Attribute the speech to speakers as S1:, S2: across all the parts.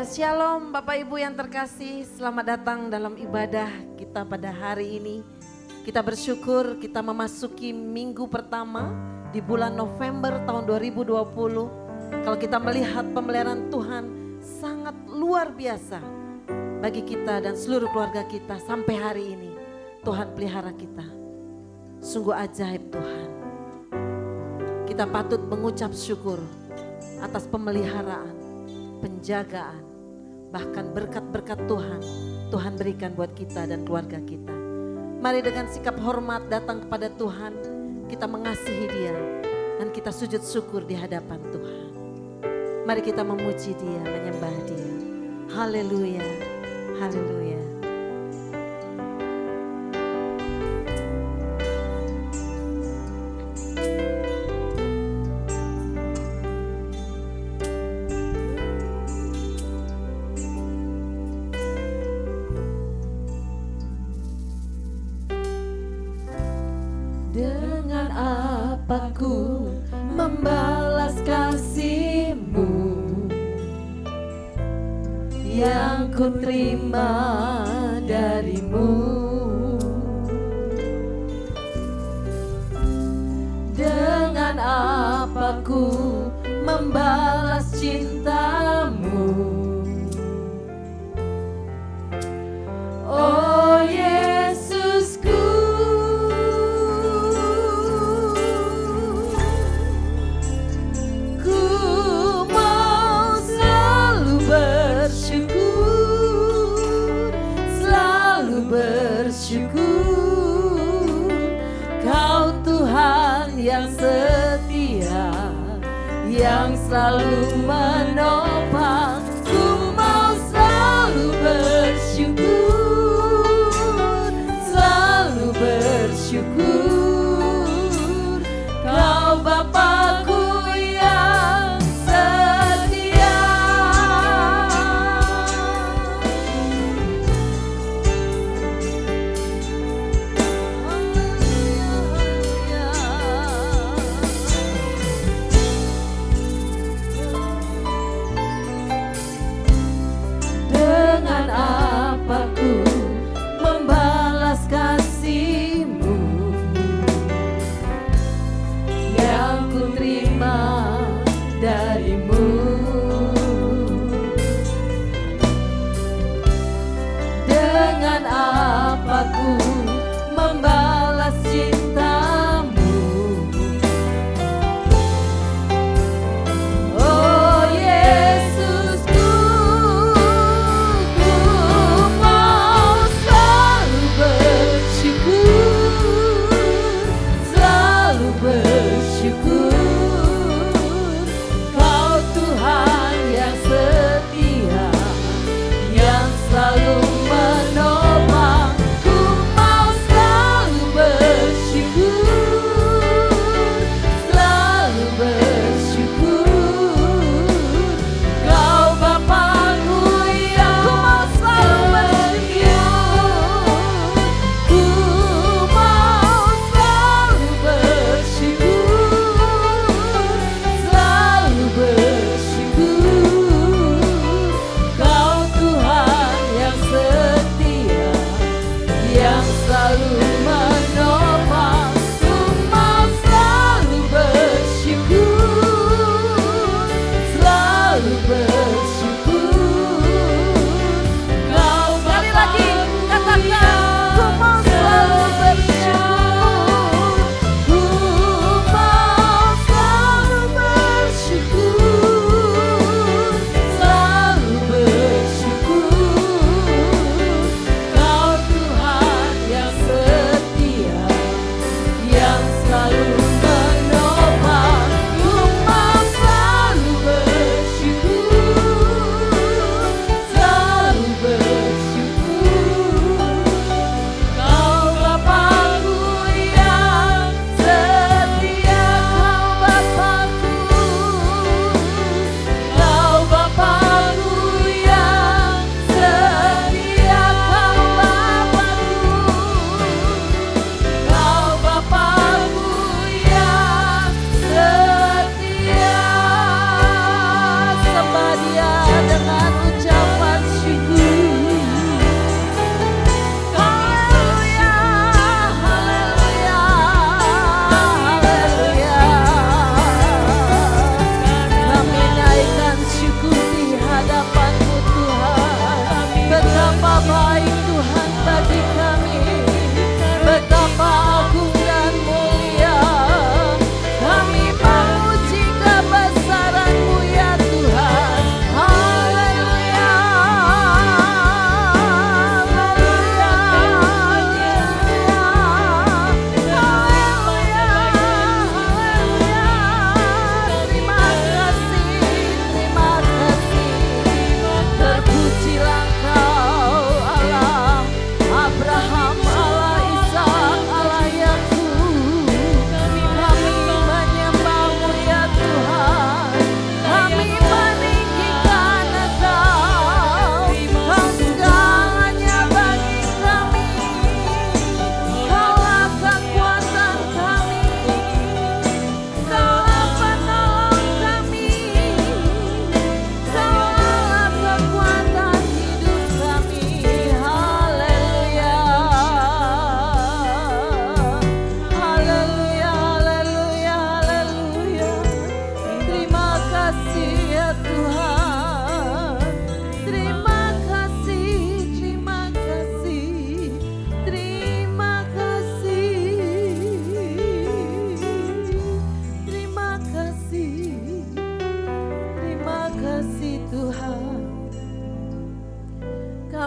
S1: Ya, shalom Bapak Ibu yang terkasih, selamat datang dalam ibadah kita pada hari ini. Kita bersyukur kita memasuki minggu pertama di bulan November tahun 2020. Kalau kita melihat pemeliharaan Tuhan sangat luar biasa bagi kita dan seluruh keluarga kita sampai hari ini. Tuhan pelihara kita, sungguh ajaib Tuhan. Kita patut mengucap syukur atas pemeliharaan, penjagaan, bahkan berkat-berkat Tuhan berikan buat kita dan keluarga kita. Mari dengan sikap hormat datang kepada Tuhan, kita mengasihi Dia dan kita sujud syukur di hadapan Tuhan. Mari kita memuji Dia, menyembah Dia. Haleluya, haleluya.
S2: Dengan apa ku membalas kasih-Mu yang ku terima dari-Mu? Dengan apa ku membalas cinta-Mu? Oh Yesusku, Kau Tuhan yang setia, yang selalu menopang. Ku mau selalu bersyukur, selalu bersyukur. Kau Bapakku yang setia.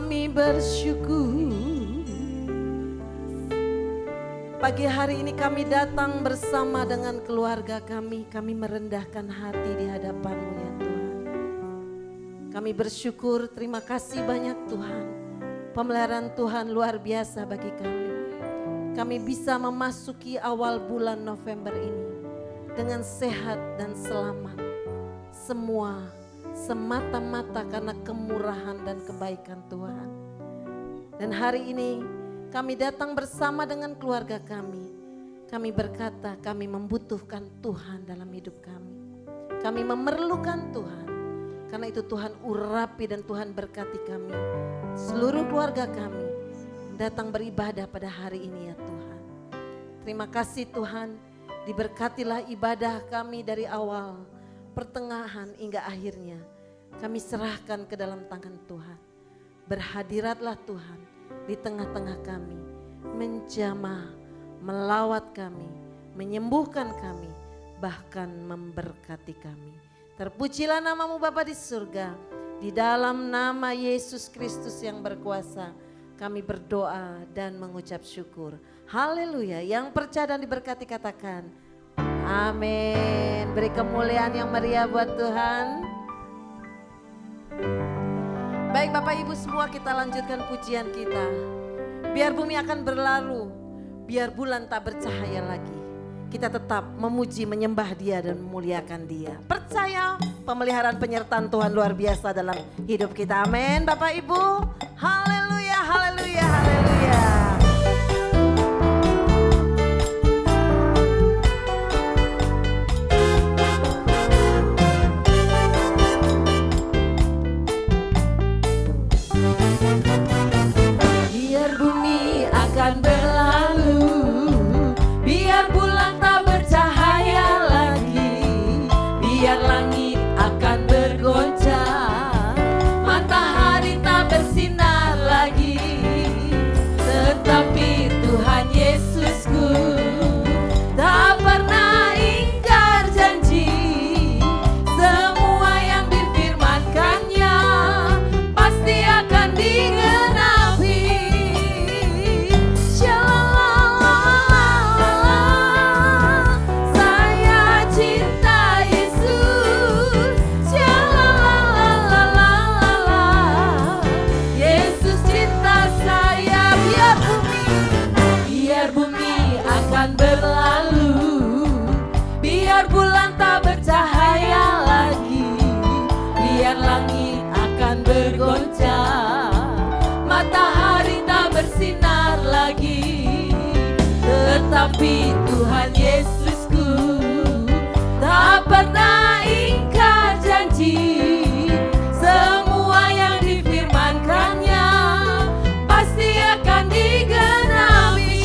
S1: kami bersyukur. Pagi hari ini kami datang bersama dengan keluarga kami merendahkan hati di hadapan-Mu ya Tuhan. Kami bersyukur, terima kasih banyak Tuhan. Pemeliharaan Tuhan luar biasa bagi kami. Kami bisa memasuki awal bulan November ini dengan sehat dan selamat. Semua semata-mata karena kemurahan dan kebaikan Tuhan. Dan hari ini kami datang bersama dengan keluarga kami. Kami berkata kami membutuhkan Tuhan dalam hidup kami. Kami memerlukan Tuhan. Karena itu Tuhan urapi dan Tuhan berkati kami. Seluruh keluarga kami datang beribadah pada hari ini ya Tuhan. Terima kasih Tuhan. Diberkatilah ibadah kami dari awal, pertengahan hingga akhirnya. Kami serahkan ke dalam tangan Tuhan. Berhadiratlah Tuhan di tengah-tengah kami, menjamah, melawat kami, menyembuhkan kami, bahkan memberkati kami. Terpujilah nama-Mu Bapa di surga, di dalam nama Yesus Kristus yang berkuasa, kami berdoa dan mengucap syukur. Haleluya, yang percaya dan diberkati katakan, amin. Beri kemuliaan yang meriah buat Tuhan. Baik Bapak Ibu semua, kita lanjutkan pujian kita. Biar bumi akan berlalu, biar bulan tak bercahaya lagi, kita tetap memuji, menyembah Dia dan memuliakan Dia. Percaya pemeliharaan penyertaan Tuhan luar biasa dalam hidup kita. Amin Bapak Ibu. Haleluya, haleluya, haleluya.
S2: Akan berlalu, biar bulan tak bercahaya lagi, biar langit akan bergoncang, matahari tak bersinar lagi, tetapi Tuhan Yesusku tak pernah ingkar janji, semua yang difirmankannya pasti akan digenapi. Berlalu, biar bulan tak bercahaya lagi, biar langit akan bergoncang, matahari tak bersinar lagi, tetapi Tuhan Yesusku tak pernah ingkar janji, semua yang difirmankannya pasti akan digenapi.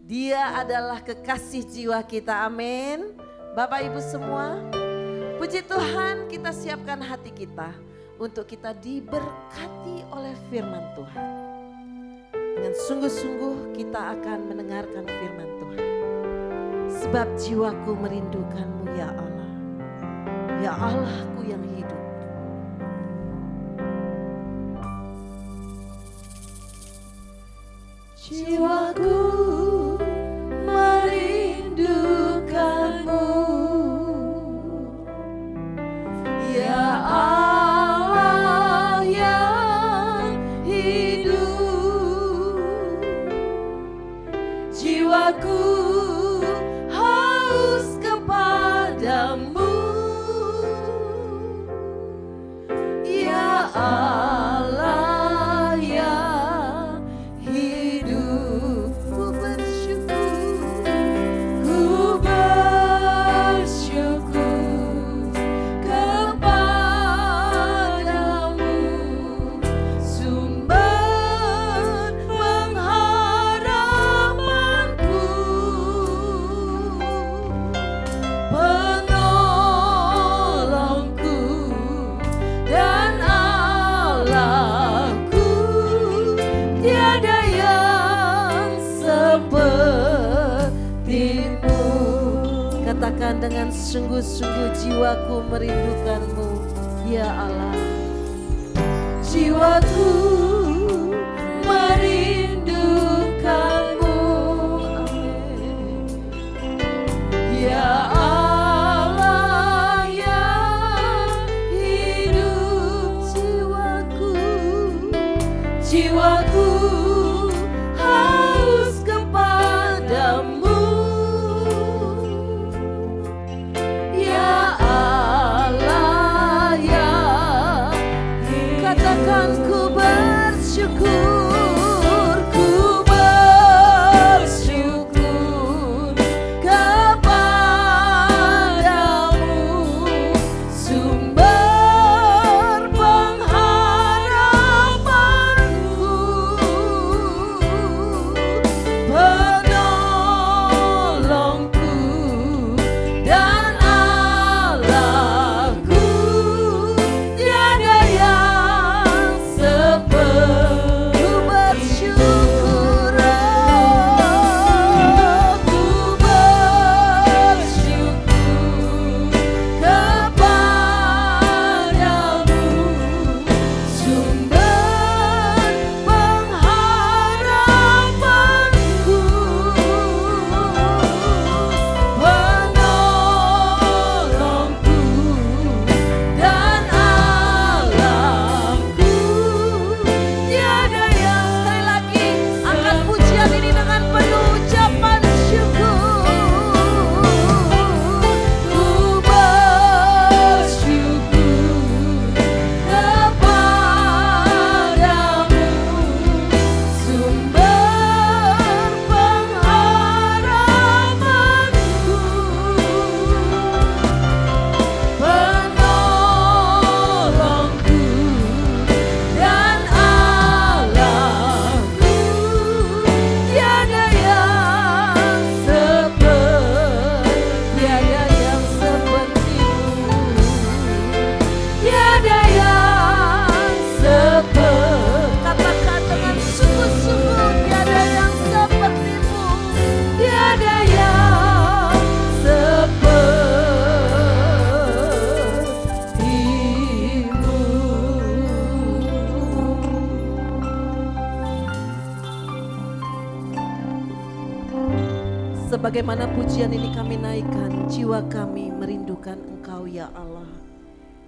S1: Dia adalah kekasih jiwa kita, amin. Bapak Ibu semua, puji Tuhan, kita siapkan hati kita untuk kita diberkati oleh firman Tuhan. Dengan sungguh-sungguh kita akan mendengarkan firman Tuhan. Sebab jiwaku merindukanmu ya Allah, ya Allahku yang hidup.
S2: Jiwaku merindukanmu, ya Allah yang hidup. Jiwaku haus kepadamu, ya Allah yang hidup. Ku bersyukur kepadamu, sumber pengharapanku, penolongku dan Allahku. Tiada yang sepertimu.
S1: Katakan dengan sungguh-sungguh, jiwaku merindukanmu ya Allah.
S2: Jiwaku merindukanmu, amin. Ya Allah yang hidup. Jiwaku haus kepadamu, ya Allah yang hidup. Katakan ku bersyukur kepadamu, sumber pengharapanku, penolongku dan Allahku. Tiada yang seperti. Ku bersyukur, ku bersyukur kepadamu, sumber pengharapanku, penolongku dan Allahku. Tiada yang. Sekali lagi, angkat pujian ini dengan penuh ucapan syukur. Ku bersyukur kepadamu, sumber pengharapanku, penolongku dan Allahku. Tiada yang sepertimu. Tiada yang seperti. Katakan dengan sungguh-sungguh, tiada yang sepertimu. Tiada yang sepertimu.
S1: Sebagaimana pujian ini kami naikkan, jiwa kami merindukan Engkau ya Allah.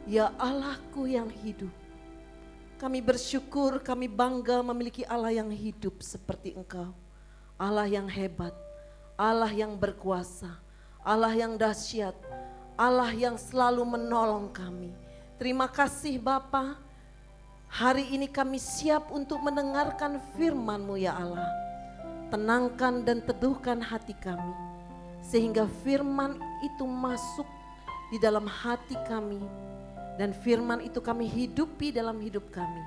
S1: Ya Allahku yang hidup. Kami bersyukur, kami bangga memiliki Allah yang hidup seperti Engkau. Allah yang hebat, Allah yang berkuasa, Allah yang dahsyat, Allah yang selalu menolong kami. Terima kasih Bapa. Hari ini kami siap untuk mendengarkan firman-Mu ya Allah. Tenangkan dan teduhkan hati kami, sehingga firman itu masuk di dalam hati kami, dan firman itu kami hidupi dalam hidup kami.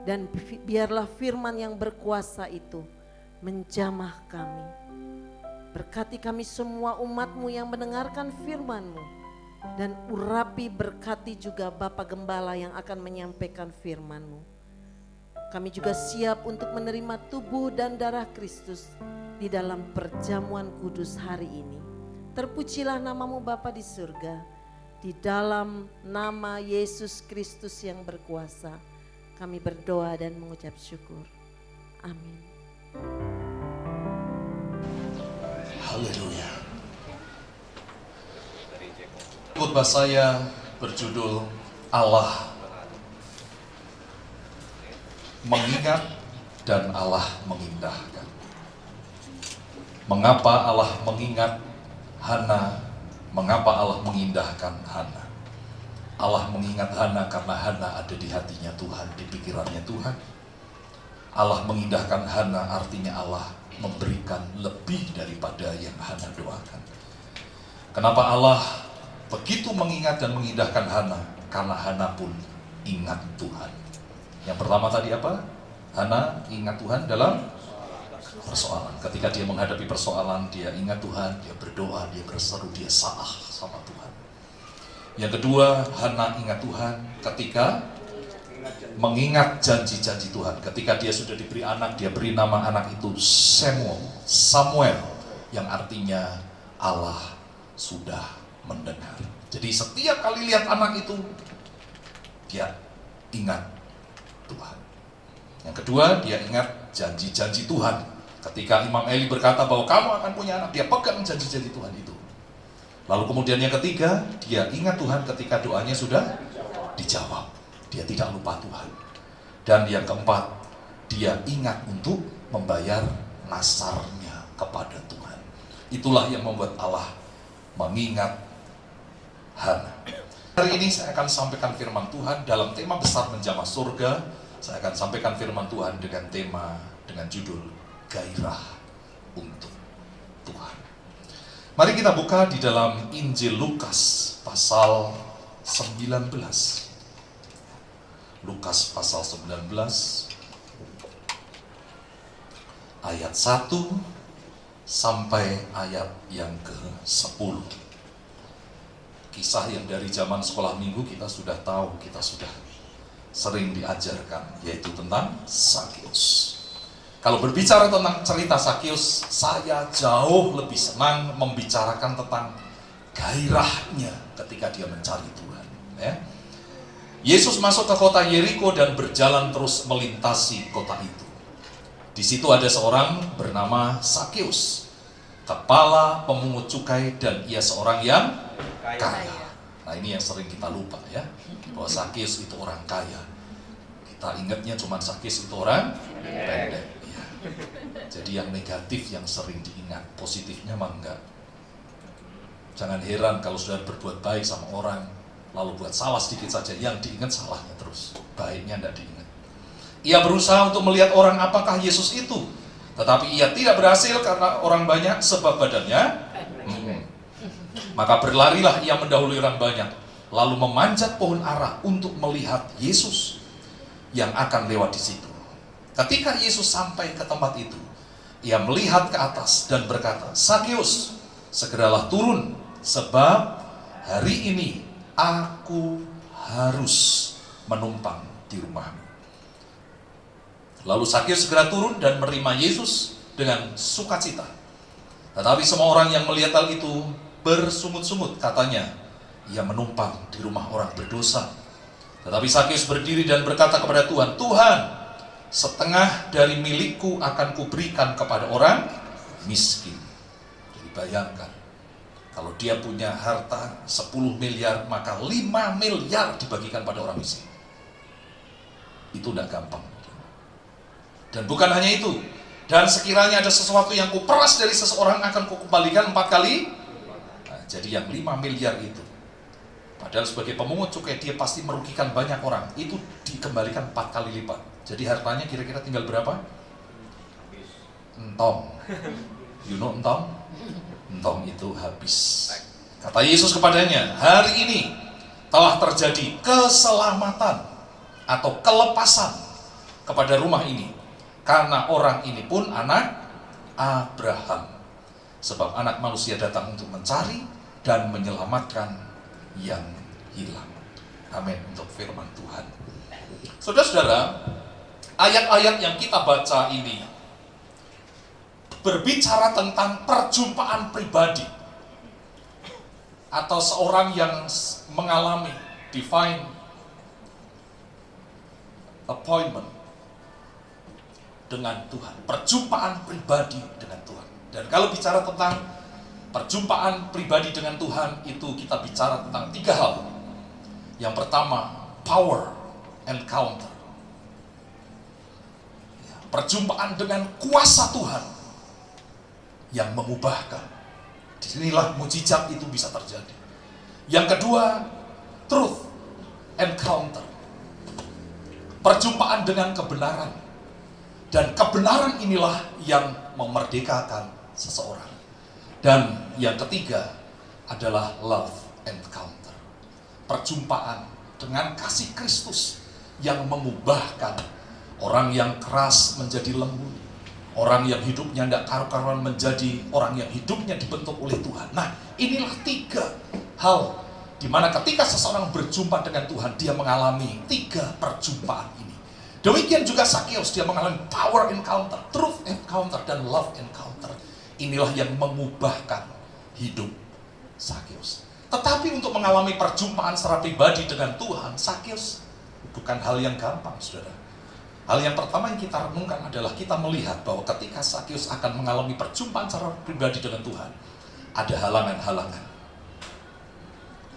S1: Dan biarlah firman yang berkuasa itu menjamah kami, Berkati kami semua umat-Mu yang mendengarkan firman-Mu. Dan urapi berkati juga Bapak Gembala yang akan menyampaikan firman-Mu. Kami juga siap untuk menerima tubuh dan darah Kristus di dalam perjamuan kudus hari ini. Terpujilah nama-Mu Bapa di surga. Di dalam nama Yesus Kristus yang berkuasa, kami berdoa dan mengucap syukur. Amin.
S3: Haleluya. Khotbah saya berjudul Allah mengingat dan Allah mengindahkan. Mengapa Allah mengingat Hana? Mengapa Allah mengindahkan Hana? Allah mengingat Hana karena Hana ada di hatinya Tuhan, di pikirannya Tuhan. Allah mengindahkan Hana artinya Allah memberikan lebih daripada yang Hana doakan. Kenapa Allah begitu mengingat dan mengindahkan Hana? Karena Hana pun ingat Tuhan. Yang pertama tadi apa? Hana ingat Tuhan dalam persoalan. Ketika dia menghadapi persoalan, dia ingat Tuhan, dia berdoa, dia berseru, dia salah sama Tuhan. Yang kedua, Hana ingat Tuhan ketika mengingat janji-janji Tuhan. Ketika dia sudah diberi anak, dia beri nama anak itu Samuel, yang artinya Allah sudah mendengar. Jadi setiap kali lihat anak itu, dia ingat Tuhan. Yang kedua, dia ingat janji-janji Tuhan. Ketika Imam Eli berkata bahwa kamu akan punya anak, dia pegang janji-janji Tuhan itu. Lalu kemudian yang ketiga, dia ingat Tuhan ketika doanya sudah dijawab. Dia tidak lupa Tuhan. Dan yang keempat, dia ingat untuk membayar nasarnya kepada Tuhan. Itulah yang membuat Allah mengingat Hana. Hari ini saya akan sampaikan firman Tuhan dalam tema besar menjamah surga. Saya akan sampaikan firman Tuhan dengan judul gairah untuk Tuhan. Mari kita buka di dalam Injil Lukas pasal 19. Lukas pasal 19 ayat 1 sampai ayat yang ke-10. Kisah yang dari zaman sekolah minggu kita sudah tahu, kita sudah sering diajarkan, yaitu tentang Sakeus. Kalau berbicara tentang cerita Sakeus, saya jauh lebih senang membicarakan tentang gairahnya ketika dia mencari Tuhan. Ya. Yesus masuk ke kota Yeriko dan berjalan terus melintasi kota itu. Di situ ada seorang bernama Sakeus, kepala pemungut cukai, dan ia seorang yang kaya. Nah, ini yang sering kita lupa ya, bahwa Sakeus itu orang kaya. Kita ingatnya cuma Sakeus itu orang pendek. Ya. Jadi yang negatif yang sering diingat, positifnya mah enggak. Jangan heran kalau sudah berbuat baik sama orang, lalu buat salah sedikit saja, yang diingat salahnya terus, baiknya tidak diingat. Ia berusaha untuk melihat orang apakah Yesus itu, tetapi ia tidak berhasil karena orang banyak, sebab badannya Maka berlarilah ia mendahului orang banyak, lalu memanjat pohon ara untuk melihat Yesus yang akan lewat di situ. Ketika Yesus sampai ke tempat itu, ia melihat ke atas dan berkata, Sakeus, segeralah turun, sebab hari ini aku harus menumpang di rumahmu. Lalu Sakeus segera turun dan menerima Yesus dengan sukacita. Tetapi semua orang yang melihat hal itu bersungut-sungut, katanya, ia menumpang di rumah orang berdosa. Tetapi Sakeus berdiri dan berkata kepada Tuhan, Tuhan, setengah dari milikku akan kuberikan kepada orang miskin. Jadi bayangkan, kalau dia punya harta 10 miliar, maka 5 miliar dibagikan pada orang miskin. Itu tidak gampang. Dan bukan hanya itu, dan sekiranya ada sesuatu yang kuperas dari seseorang akan kukembalikan 4 kali. Nah, jadi yang 5 miliar itu, padahal sebagai pemungut cukai dia pasti merugikan banyak orang, itu dikembalikan 4 kali lipat. Jadi hartanya kira-kira tinggal berapa? Entong. You know entong? Entong itu habis. Kata Yesus kepadanya, hari ini telah terjadi keselamatan atau kelepasan kepada rumah ini, karena orang ini pun anak Abraham. Sebab anak manusia datang untuk mencari dan menyelamatkan yang hilang. Amin untuk firman Tuhan. Saudara-saudara, ayat-ayat yang kita baca ini berbicara tentang perjumpaan pribadi atau seorang yang mengalami divine appointment dengan Tuhan, perjumpaan pribadi dengan Tuhan. Dan kalau bicara tentang perjumpaan pribadi dengan Tuhan, itu kita bicara tentang 3 hal. Yang pertama, power encounter. Perjumpaan dengan kuasa Tuhan yang mengubahkan. Disinilah mujizat itu bisa terjadi. Yang kedua, truth encounter. Perjumpaan dengan kebenaran. Dan kebenaran inilah yang memerdekakan seseorang. Dan yang ketiga adalah love encounter. Perjumpaan dengan kasih Kristus yang mengubahkan orang yang keras menjadi lembut, orang yang hidupnya tidak karu-karuan menjadi orang yang hidupnya dibentuk oleh Tuhan. Nah, inilah 3 hal di mana ketika seseorang berjumpa dengan Tuhan, dia mengalami 3 perjumpaan ini. Demikian juga Sakeus, dia mengalami power encounter, truth encounter, dan love encounter. Inilah yang mengubahkan hidup Sakeus. Tetapi untuk mengalami perjumpaan secara pribadi dengan Tuhan, Sakeus bukan hal yang gampang, saudara. Hal yang pertama yang kita renungkan adalah kita melihat bahwa ketika Sakeus akan mengalami perjumpaan secara pribadi dengan Tuhan, ada halangan-halangan.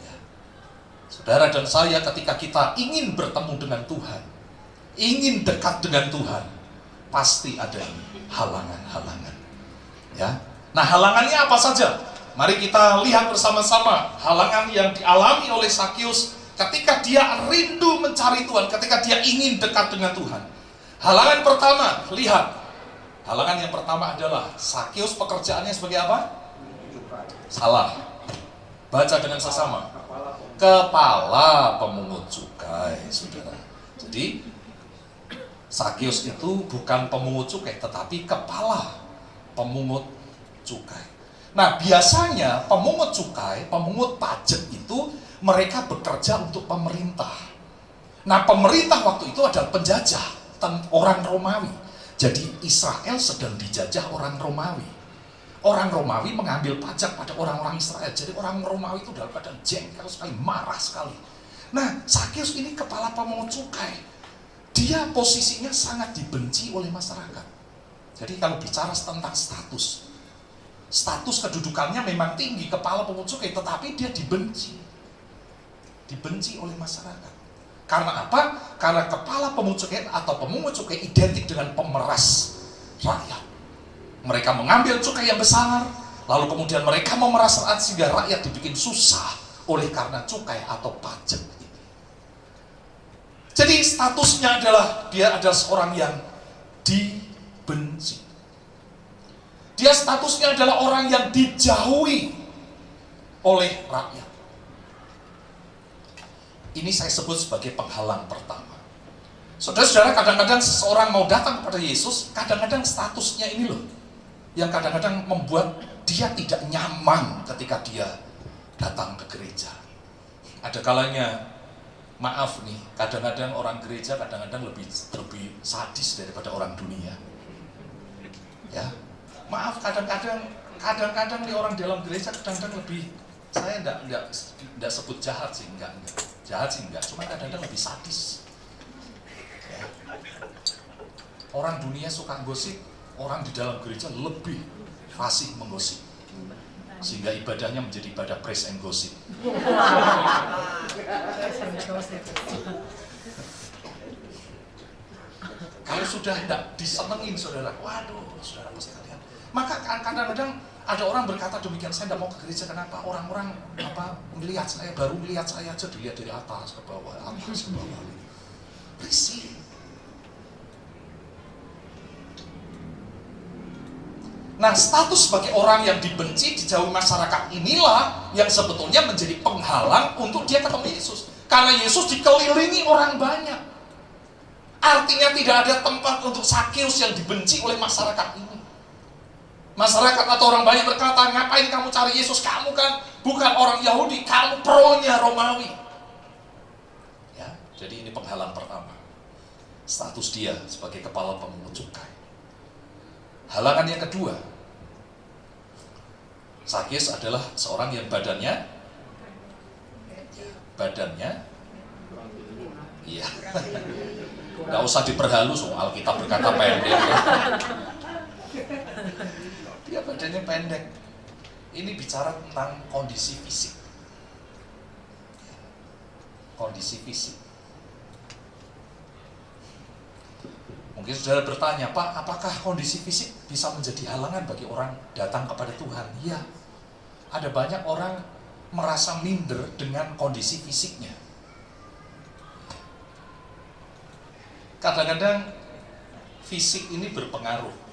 S3: Ya. Saudara dan saya, ketika kita ingin bertemu dengan Tuhan, ingin dekat dengan Tuhan, pasti ada halangan-halangan. Ya. Nah, halangannya apa saja? Mari kita lihat bersama-sama halangan yang dialami oleh Sakeus ketika dia rindu mencari Tuhan, ketika dia ingin dekat dengan Tuhan. Halangan pertama, lihat. Halangan yang pertama adalah Sakeus pekerjaannya sebagai apa? Salah. Baca dengan sesama. Kepala pemungut cukai, saudara. Jadi Sakeus itu bukan pemungut cukai, tetapi kepala pemungut cukai. Nah, biasanya pemungut cukai, pemungut pajak itu mereka bekerja untuk pemerintah. Nah, pemerintah waktu itu adalah penjajah, orang Romawi. Jadi Israel sedang dijajah orang Romawi. Orang Romawi mengambil pajak pada orang-orang Israel. Jadi orang Romawi itu dalam keadaan jengkel sekali, marah sekali. Nah, Sakeus ini kepala pemungut cukai. Dia posisinya sangat dibenci oleh masyarakat. Jadi kalau bicara tentang status kedudukannya memang tinggi, kepala pemungut cukai, tetapi dia dibenci oleh masyarakat. Karena apa? Karena kepala pemungut cukai atau pemungut cukai identik dengan pemeras rakyat. Mereka mengambil cukai yang besar, lalu kemudian mereka memeras rakyat sehingga rakyat dibikin susah oleh karena cukai atau pajak ini. Jadi statusnya adalah dia adalah seorang yang dibenci. Dia statusnya adalah orang yang dijauhi oleh rakyat. Ini saya sebut sebagai penghalang pertama. Saudara-saudara, kadang-kadang seseorang mau datang kepada Yesus, kadang-kadang statusnya ini loh, yang kadang-kadang membuat dia tidak nyaman ketika dia datang ke gereja. Ada kalanya, maaf nih, kadang-kadang orang gereja kadang-kadang lebih sadis daripada orang dunia. Ya. Maaf, kadang-kadang nih orang dalam gereja kadang-kadang lebih, saya enggak sebut jahat sih, enggak. Jahat sih enggak, cuma kadang-kadang lebih sadis. Ya. Orang dunia suka gosip, orang di dalam gereja lebih fasih menggosip. Sehingga ibadahnya menjadi ibadah praise and gossip. Kalau sudah tidak disenengin saudara, waduh saudara sekalian. Maka kadang-kadang ada orang berkata demikian, saya tidak mau ke gereja. Kenapa? Orang-orang melihat saya, baru melihat saya aja dilihat dari atas ke bawah, atas ke bawah. Risih. Nah, status sebagai orang yang dibenci, dijauhi masyarakat inilah yang sebetulnya menjadi penghalang untuk dia ketemu Yesus. Karena Yesus dikelilingi orang banyak. Artinya tidak ada tempat untuk Sakeus yang dibenci oleh masyarakat ini. Masyarakat atau orang banyak berkata, ngapain kamu cari Yesus? Kamu kan bukan orang Yahudi, kamu pronya Romawi. Ya, jadi ini penghalang pertama. Status dia sebagai kepala pemungut cukai. Halangan yang kedua, Sakyus adalah seorang yang badannya, iya, nggak usah diperhalus, Alkitab berkata pendek. Ya. Dia badannya pendek. Ini bicara tentang kondisi fisik. Kondisi fisik. Mungkin saudara bertanya, Pak, apakah kondisi fisik bisa menjadi halangan bagi orang datang kepada Tuhan? Iya. Ada banyak orang merasa minder dengan kondisi fisiknya. Kadang-kadang fisik ini berpengaruh.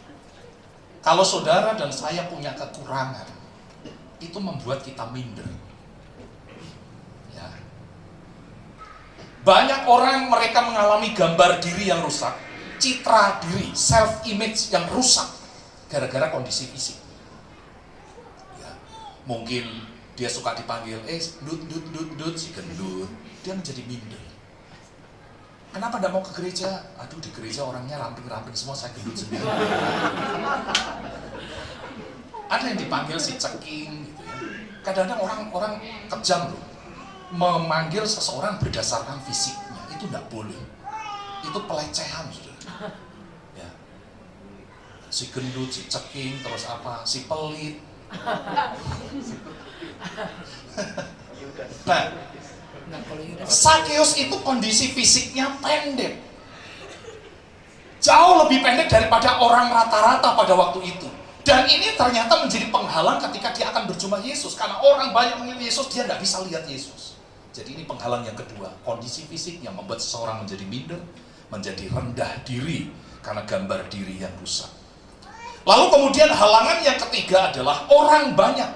S3: Kalau saudara dan saya punya kekurangan, itu membuat kita minder. Ya. Banyak orang mereka mengalami gambar diri yang rusak, citra diri, self image yang rusak gara-gara kondisi fisik. Ya. Mungkin dia suka dipanggil, dut, si gendut, dia menjadi minder. Kenapa tidak mau ke gereja? Aduh, di gereja orangnya ramping-ramping semua, saya gendut sendiri. Ada yang dipanggil si ceking gitu ya. Kadang-kadang orang kejam loh, memanggil seseorang berdasarkan fisiknya, itu tidak boleh. Itu pelecehan, saudara. Ya. Si gendut, si ceking, terus apa? Si pelit. Nah, Sakyus itu kondisi fisiknya pendek, jauh lebih pendek daripada orang rata-rata pada waktu itu. Dan ini ternyata menjadi penghalang ketika dia akan berjumpa Yesus, karena orang banyak mengenal Yesus, dia tidak bisa lihat Yesus. Jadi ini penghalang yang kedua, kondisi fisik yang membuat seseorang menjadi minder, menjadi rendah diri karena gambar diri yang rusak. Lalu kemudian halangan yang ketiga adalah orang banyak.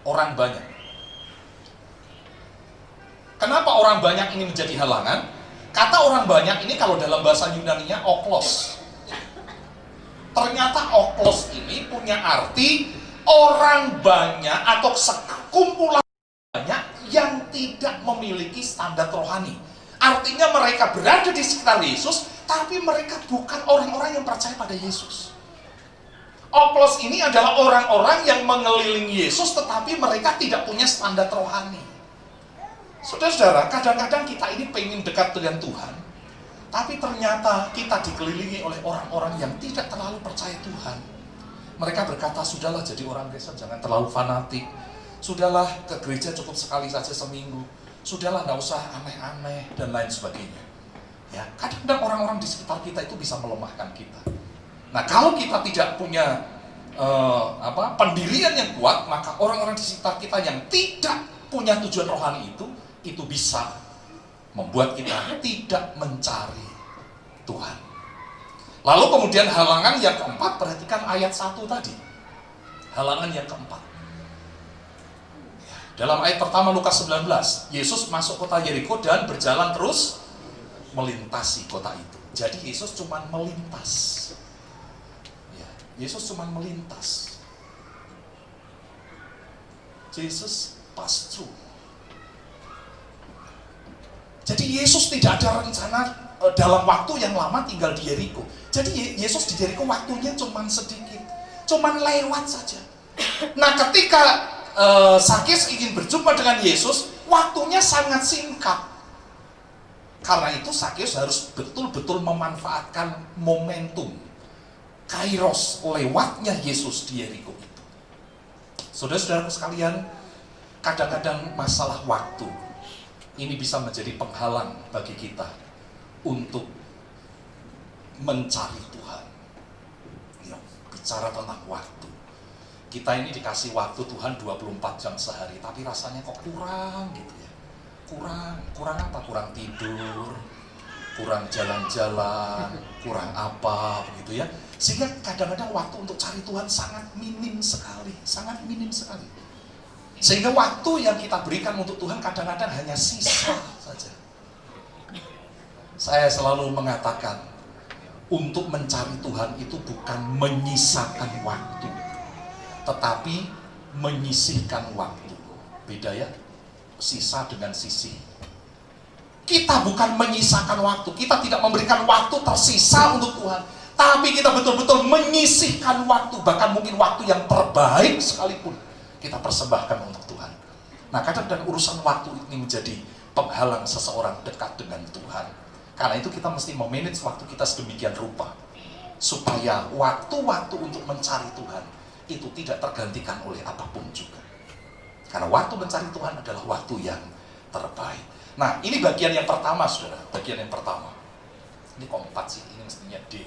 S3: Orang banyak. Kenapa orang banyak ini menjadi halangan? Kata orang banyak ini kalau dalam bahasa Yunaninya oklos. Ternyata oklos ini punya arti orang banyak atau sekumpulan banyak yang tidak memiliki standar rohani. Artinya mereka berada di sekitar Yesus, tapi mereka bukan orang-orang yang percaya pada Yesus. Oklos ini adalah orang-orang yang mengelilingi Yesus, tetapi mereka tidak punya standar rohani. Saudara-saudara, kadang-kadang kita ini pengen dekat dengan Tuhan, tapi ternyata kita dikelilingi oleh orang-orang yang tidak terlalu percaya Tuhan. Mereka berkata, sudahlah jadi orang Kristen, jangan terlalu fanatik. Sudahlah ke gereja cukup sekali saja seminggu. Sudahlah nggak usah aneh-aneh dan lain sebagainya. Ya, kadang-kadang orang-orang di sekitar kita itu bisa melemahkan kita. Nah, kalau kita tidak punya pendirian yang kuat, maka orang-orang di sekitar kita yang tidak punya tujuan rohani itu bisa membuat kita tidak mencari Tuhan. Lalu kemudian halangan yang keempat, perhatikan ayat 1 tadi. Halangan yang keempat. Dalam ayat pertama Lukas 19, Yesus masuk kota Yeriko dan berjalan terus melintasi kota itu. Jadi Yesus cuma melintas. Ya, Yesus cuma melintas. Jesus pass through. Jadi Yesus tidak ada rencana dalam waktu yang lama tinggal di Yeriko. Jadi Yesus di Yeriko waktunya cuma sedikit, cuma lewat saja. Nah, ketika Sakyus ingin berjumpa dengan Yesus, waktunya sangat singkat. Karena itu Sakyus harus betul-betul memanfaatkan momentum kairos, lewatnya Yesus di Yeriko itu. Saudara-saudaraku sekalian, kadang-kadang masalah waktu ini bisa menjadi penghalang bagi kita untuk mencari Tuhan. Ya, bicara tentang waktu. Kita ini dikasih waktu Tuhan 24 jam sehari, tapi rasanya kok kurang gitu ya. Kurang apa? Kurang tidur, kurang jalan-jalan, kurang apa begitu ya. Sehingga kadang-kadang waktu untuk cari Tuhan sangat minim sekali, sangat minim sekali. Sehingga waktu yang kita berikan untuk Tuhan kadang-kadang hanya sisa saja. Saya selalu mengatakan, untuk mencari Tuhan itu bukan menyisakan waktu, tetapi menyisihkan waktu. Beda ya, sisa dengan sisi. Kita bukan menyisakan waktu, kita tidak memberikan waktu tersisa untuk Tuhan, tapi kita betul-betul menyisihkan waktu, bahkan mungkin waktu yang terbaik sekalipun kita persembahkan untuk Tuhan. Nah, kadang-kadang urusan waktu ini menjadi penghalang seseorang dekat dengan Tuhan. Karena itu kita mesti memanage waktu kita sedemikian rupa, supaya waktu-waktu untuk mencari Tuhan itu tidak tergantikan oleh apapun juga. Karena waktu mencari Tuhan adalah waktu yang terbaik. Nah, ini bagian yang pertama, saudara. Bagian yang pertama. Ini keempat sih, ini mestinya D.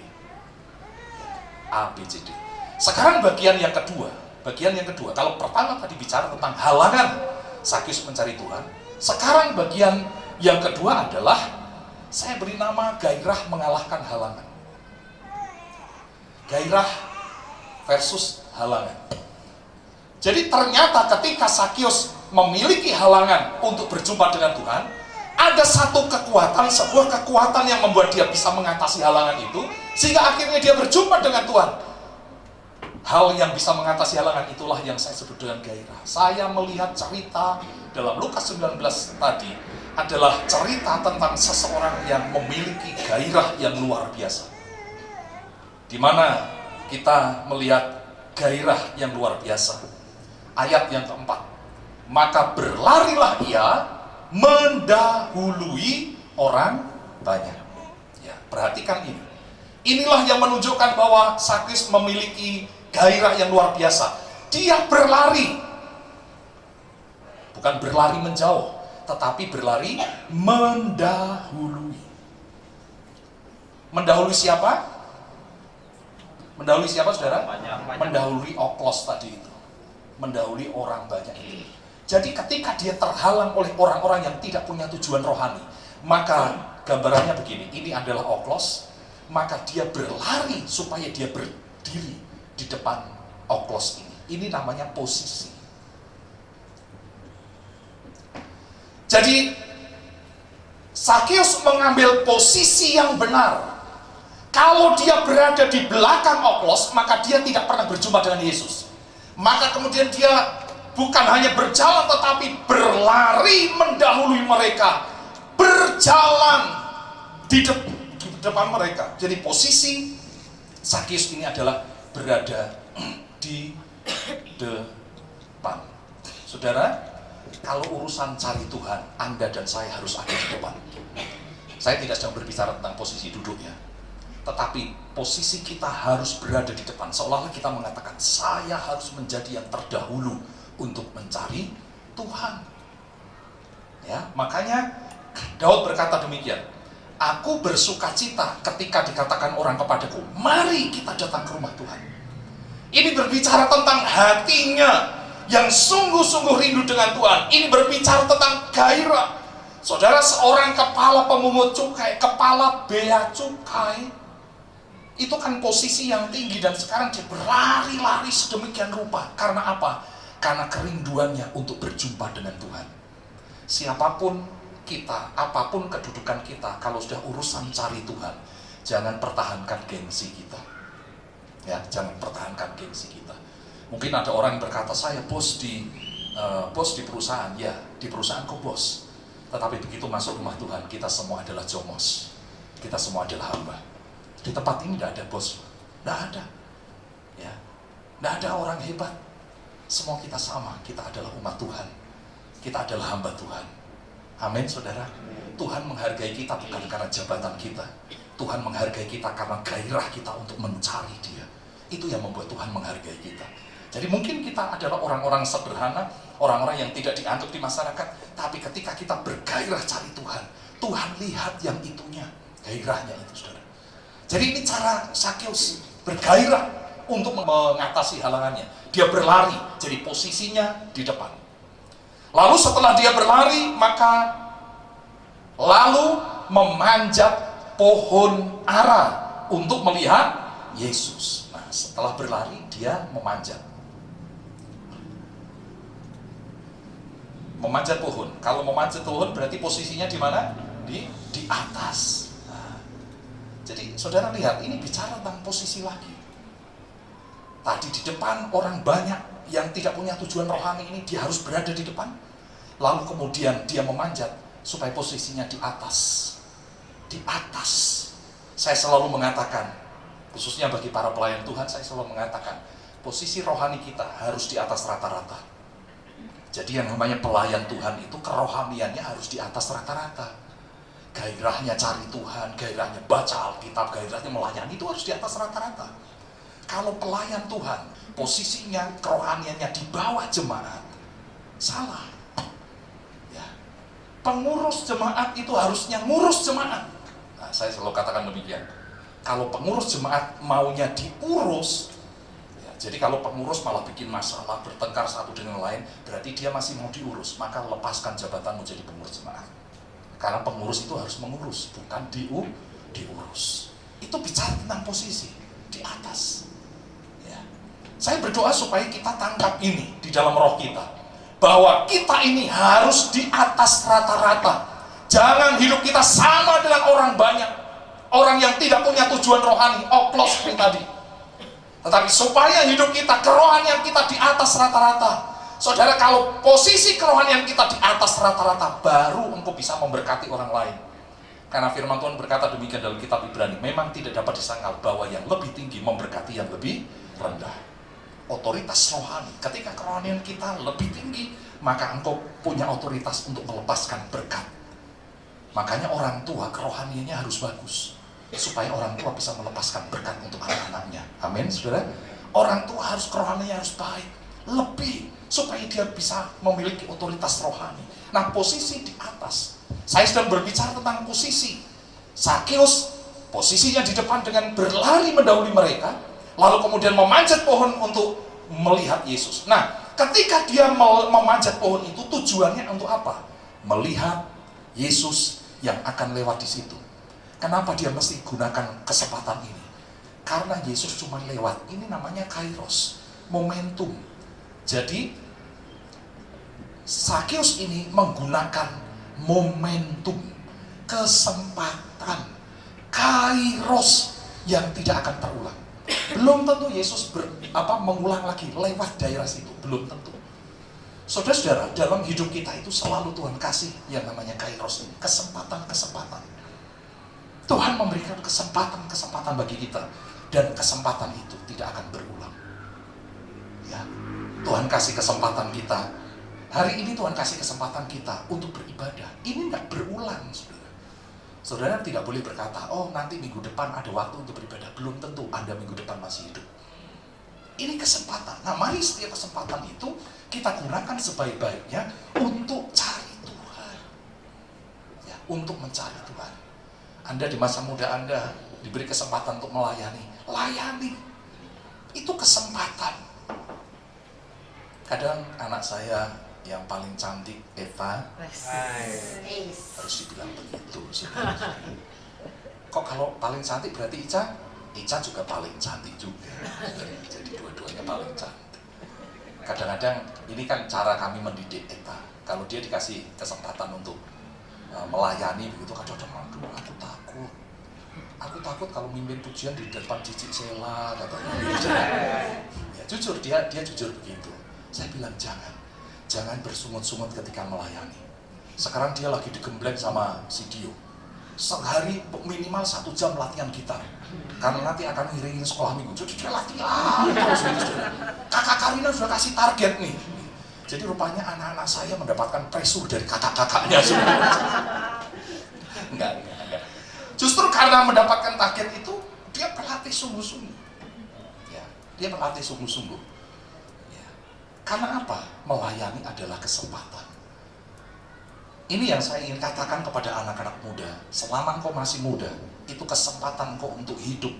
S3: A, B, C, D. Sekarang bagian yang kedua. Bagian yang kedua, kalau pertama tadi bicara tentang halangan Sakyus mencari Tuhan, sekarang bagian yang kedua adalah saya beri nama gairah mengalahkan halangan. Gairah versus halangan. Jadi ternyata ketika Sakyus memiliki halangan untuk berjumpa dengan Tuhan, ada satu kekuatan, sebuah kekuatan yang membuat dia bisa mengatasi halangan itu, sehingga akhirnya dia berjumpa dengan Tuhan. Hal yang bisa mengatasi halangan itulah yang saya sebut dengan gairah. Saya melihat cerita dalam Lukas 19 tadi adalah cerita tentang seseorang yang memiliki gairah yang luar biasa. Di mana kita melihat gairah yang luar biasa. Ayat yang keempat. Maka berlarilah ia mendahului orang banyak. Ya, perhatikan ini. Inilah yang menunjukkan bahwa Sakyus memiliki gairah yang luar biasa. Dia berlari. Bukan berlari menjauh, tetapi berlari mendahului. Mendahului siapa? Mendahului siapa, saudara? Mendahului Oklos tadi itu. Mendahului orang banyak itu. Jadi ketika dia terhalang oleh orang-orang yang tidak punya tujuan rohani, maka gambarannya begini, ini adalah Oklos, maka dia berlari supaya dia berdiri di depan Oklos ini. Ini namanya posisi. Jadi Sakyus mengambil posisi yang benar. Kalau dia berada di belakang Oklos, maka dia tidak pernah berjumpa dengan Yesus. Maka kemudian dia bukan hanya berjalan, tetapi berlari mendahului mereka, berjalan di depan mereka. Jadi posisi Sakyus ini adalah berada di depan. Saudara, kalau urusan cari Tuhan, Anda dan saya harus ada di depan. Saya tidak sedang berbicara tentang posisi duduknya, tetapi posisi kita harus berada di depan. Seolah-olah kita mengatakan, saya harus menjadi yang terdahulu untuk mencari Tuhan. Ya, makanya Daud berkata demikian, aku bersuka cita ketika dikatakan orang kepadaku, mari kita datang ke rumah Tuhan. Ini berbicara tentang hatinya yang sungguh-sungguh rindu dengan Tuhan. Ini berbicara tentang gairah. Saudara, seorang kepala pemungut cukai, kepala bea cukai, itu kan posisi yang tinggi, dan sekarang dia berlari-lari sedemikian rupa. Karena apa? Karena kerinduannya untuk berjumpa dengan Tuhan. Siapapun kita, apapun kedudukan kita, kalau sudah urusan cari Tuhan, jangan pertahankan gengsi kita. Ya, jangan pertahankan gengsi kita. Mungkin ada orang yang berkata, saya bos di perusahaan. Ya, di perusahaan kau bos. Tetapi begitu masuk rumah Tuhan, kita semua adalah jomos. Kita semua adalah hamba. Di tempat ini tidak ada bos, tidak ada. Ya, tidak ada orang hebat. Semua kita sama. Kita adalah umat Tuhan. Kita adalah hamba Tuhan. Amin, saudara. Tuhan menghargai kita bukan karena jabatan kita. Tuhan menghargai kita karena gairah kita untuk mencari Dia. Itu yang membuat Tuhan menghargai kita. Jadi mungkin kita adalah orang-orang sederhana, orang-orang yang tidak dianggap di masyarakat, tapi ketika kita bergairah cari Tuhan, Tuhan lihat yang itunya, gairahnya itu, saudara. Jadi ini cara Sakyus bergairah untuk mengatasi halangannya. Dia berlari, jadi posisinya di depan. Lalu setelah dia berlari, maka lalu memanjat pohon ara untuk melihat Yesus. Nah, setelah berlari, dia memanjat. Memanjat pohon. Kalau memanjat pohon berarti posisinya di mana? Di atas. Nah, Jadi saudara lihat, ini bicara tentang posisi lagi. Tadi di depan orang banyak yang tidak punya tujuan rohani ini, dia harus berada di depan. Lalu kemudian dia memanjat supaya posisinya di atas. Di atas. Saya selalu mengatakan, khususnya bagi para pelayan Tuhan, saya selalu mengatakan, posisi rohani kita harus di atas rata-rata. Jadi yang namanya pelayan Tuhan itu kerohaniannya harus di atas rata-rata. Gairahnya cari Tuhan, gairahnya baca Alkitab, gairahnya melayani itu harus di atas rata-rata. Kalau pelayan Tuhan, posisinya kerohaniannya di bawah jemaat, salah. Ya. Pengurus jemaat itu harusnya ngurus jemaat. Nah, saya selalu katakan demikian. Kalau pengurus jemaat maunya diurus, ya, jadi kalau pengurus malah bikin masalah, bertengkar satu dengan lain, berarti dia masih mau diurus. Maka lepaskan jabatanmu jadi pengurus jemaat. Karena pengurus itu harus mengurus, bukan diurus. Itu bicara tentang posisi di atas. Ya. Saya berdoa supaya kita tangkap ini di dalam roh kita, bahwa kita ini harus di atas rata-rata. Jangan hidup kita sama dengan orang banyak, orang yang tidak punya tujuan rohani, oplos seperti tadi. Tetapi supaya hidup kita, kerohanian kita di atas rata-rata. Saudara, kalau posisi kerohanian kita di atas rata-rata, baru engkau bisa memberkati orang lain. Karena firman Tuhan berkata demikian dalam kitab Ibrani, memang tidak dapat disangkal bahwa yang lebih tinggi memberkati yang lebih rendah. Otoritas rohani, ketika kerohanian kita lebih tinggi, maka engkau punya otoritas untuk melepaskan berkat. Makanya orang tua kerohaniannya harus bagus, supaya orang tua bisa melepaskan berkat untuk anak-anaknya. Amin, saudara. Orang tua harus kerohaniannya harus baik, lebih, supaya dia bisa memiliki otoritas rohani. Nah, posisi di atas. Saya sedang berbicara tentang posisi. Sakeus, posisinya di depan dengan berlari mendahului mereka, lalu kemudian memanjat pohon untuk melihat Yesus. Nah, ketika dia memanjat pohon itu, tujuannya untuk apa? Melihat Yesus yang akan lewat di situ. Kenapa dia mesti gunakan kesempatan ini? Karena Yesus cuma lewat. Ini namanya kairos, momentum. Jadi Sakeus ini menggunakan momentum, kesempatan, kairos yang tidak akan terulang. Belum tentu Yesus mengulang lagi lewat daerah situ, belum tentu. Saudara-saudara, dalam hidup kita itu selalu Tuhan kasih yang namanya kairos ini, kesempatan-kesempatan. Tuhan memberikan kesempatan-kesempatan bagi kita, dan kesempatan itu tidak akan berulang. Ya, Tuhan kasih kesempatan kita. Hari ini Tuhan kasih kesempatan kita untuk beribadah. Ini nggak berulang, saudara. Saudara tidak boleh berkata, oh nanti minggu depan ada waktu untuk beribadah. Belum tentu Anda minggu depan masih hidup. Ini kesempatan. Nah, mari setiap kesempatan itu kita gunakan sebaik-baiknya untuk cari Tuhan. Ya, untuk mencari Tuhan. Anda di masa muda Anda diberi kesempatan untuk melayani. Layani. Itu kesempatan. Kadang anak saya yang paling cantik, Eva, harus dibilang begitu. Kok kalau paling cantik berarti Ica juga paling cantik juga. Jadi dua-duanya paling cantik. Kadang-kadang ini kan cara kami mendidik Eva. Kalau dia dikasih kesempatan untuk melayani begitu, kadang-kadang aduh aku takut kalau mimpin pujian di depan Cici Sela katanya. Ya, jujur dia jujur begitu. Saya bilang jangan bersungut-sungut ketika melayani. Sekarang dia lagi digembleng sama si Dio. Sehari minimal 1 jam latihan gitar. Karena nanti akan ngiringin sekolah minggu. Jadi dia latihan terus gitu. Kakak Karina sudah kasih target nih. Jadi rupanya anak-anak saya mendapatkan pressure dari kakak-kakaknya semua. Enggak. Justru karena mendapatkan target itu, dia berlatih sungguh-sungguh. Ya, dia berlatih sungguh-sungguh. Karena apa? Melayani adalah kesempatan. Ini yang saya ingin katakan kepada anak-anak muda. Selama engkau masih muda, itu kesempatan engkau untuk hidup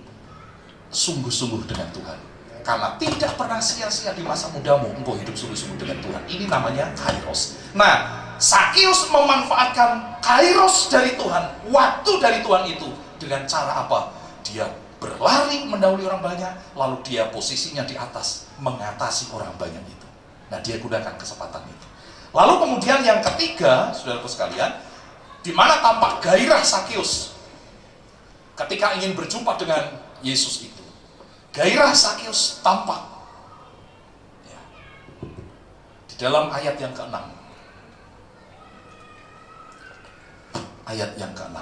S3: sungguh-sungguh dengan Tuhan. Karena tidak pernah sia-sia di masa mudamu engkau hidup sungguh-sungguh dengan Tuhan. Ini namanya kairos. Nah, Sakeus memanfaatkan kairos dari Tuhan, waktu dari Tuhan itu, dengan cara apa? Dia berlari mendahului orang banyak, lalu dia posisinya di atas, mengatasi orang banyak itu. Nah, dia gunakan kesempatan itu. Lalu kemudian yang ketiga, saudaraku sekalian, di mana tampak gairah Sakeus. ketika ingin berjumpa dengan Yesus itu, gairah Sakeus tampak. Ya. Di dalam ayat yang ke-6. Ayat yang ke-6.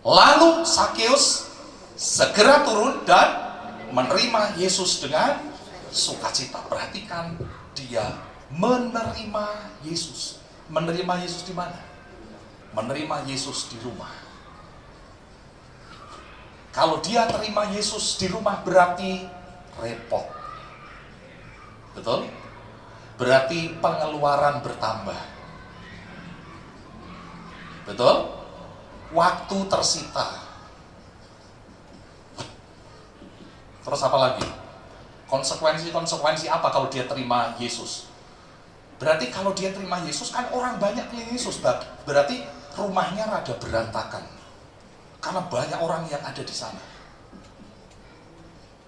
S3: Lalu Sakeus segera turun dan menerima Yesus dengan sukacita. Perhatikan, dia menerima Yesus. Menerima Yesus di mana? Menerima Yesus di rumah. Kalau dia terima Yesus di rumah berarti repot. Betul? Berarti pengeluaran bertambah. Betul? Waktu tersita. Terus apa lagi? Konsekuensi apa kalau dia terima Yesus? Berarti kalau dia terima Yesus kan orang banyak keliling Yesus. Berarti rumahnya rada berantakan. Karena banyak orang yang ada di sana.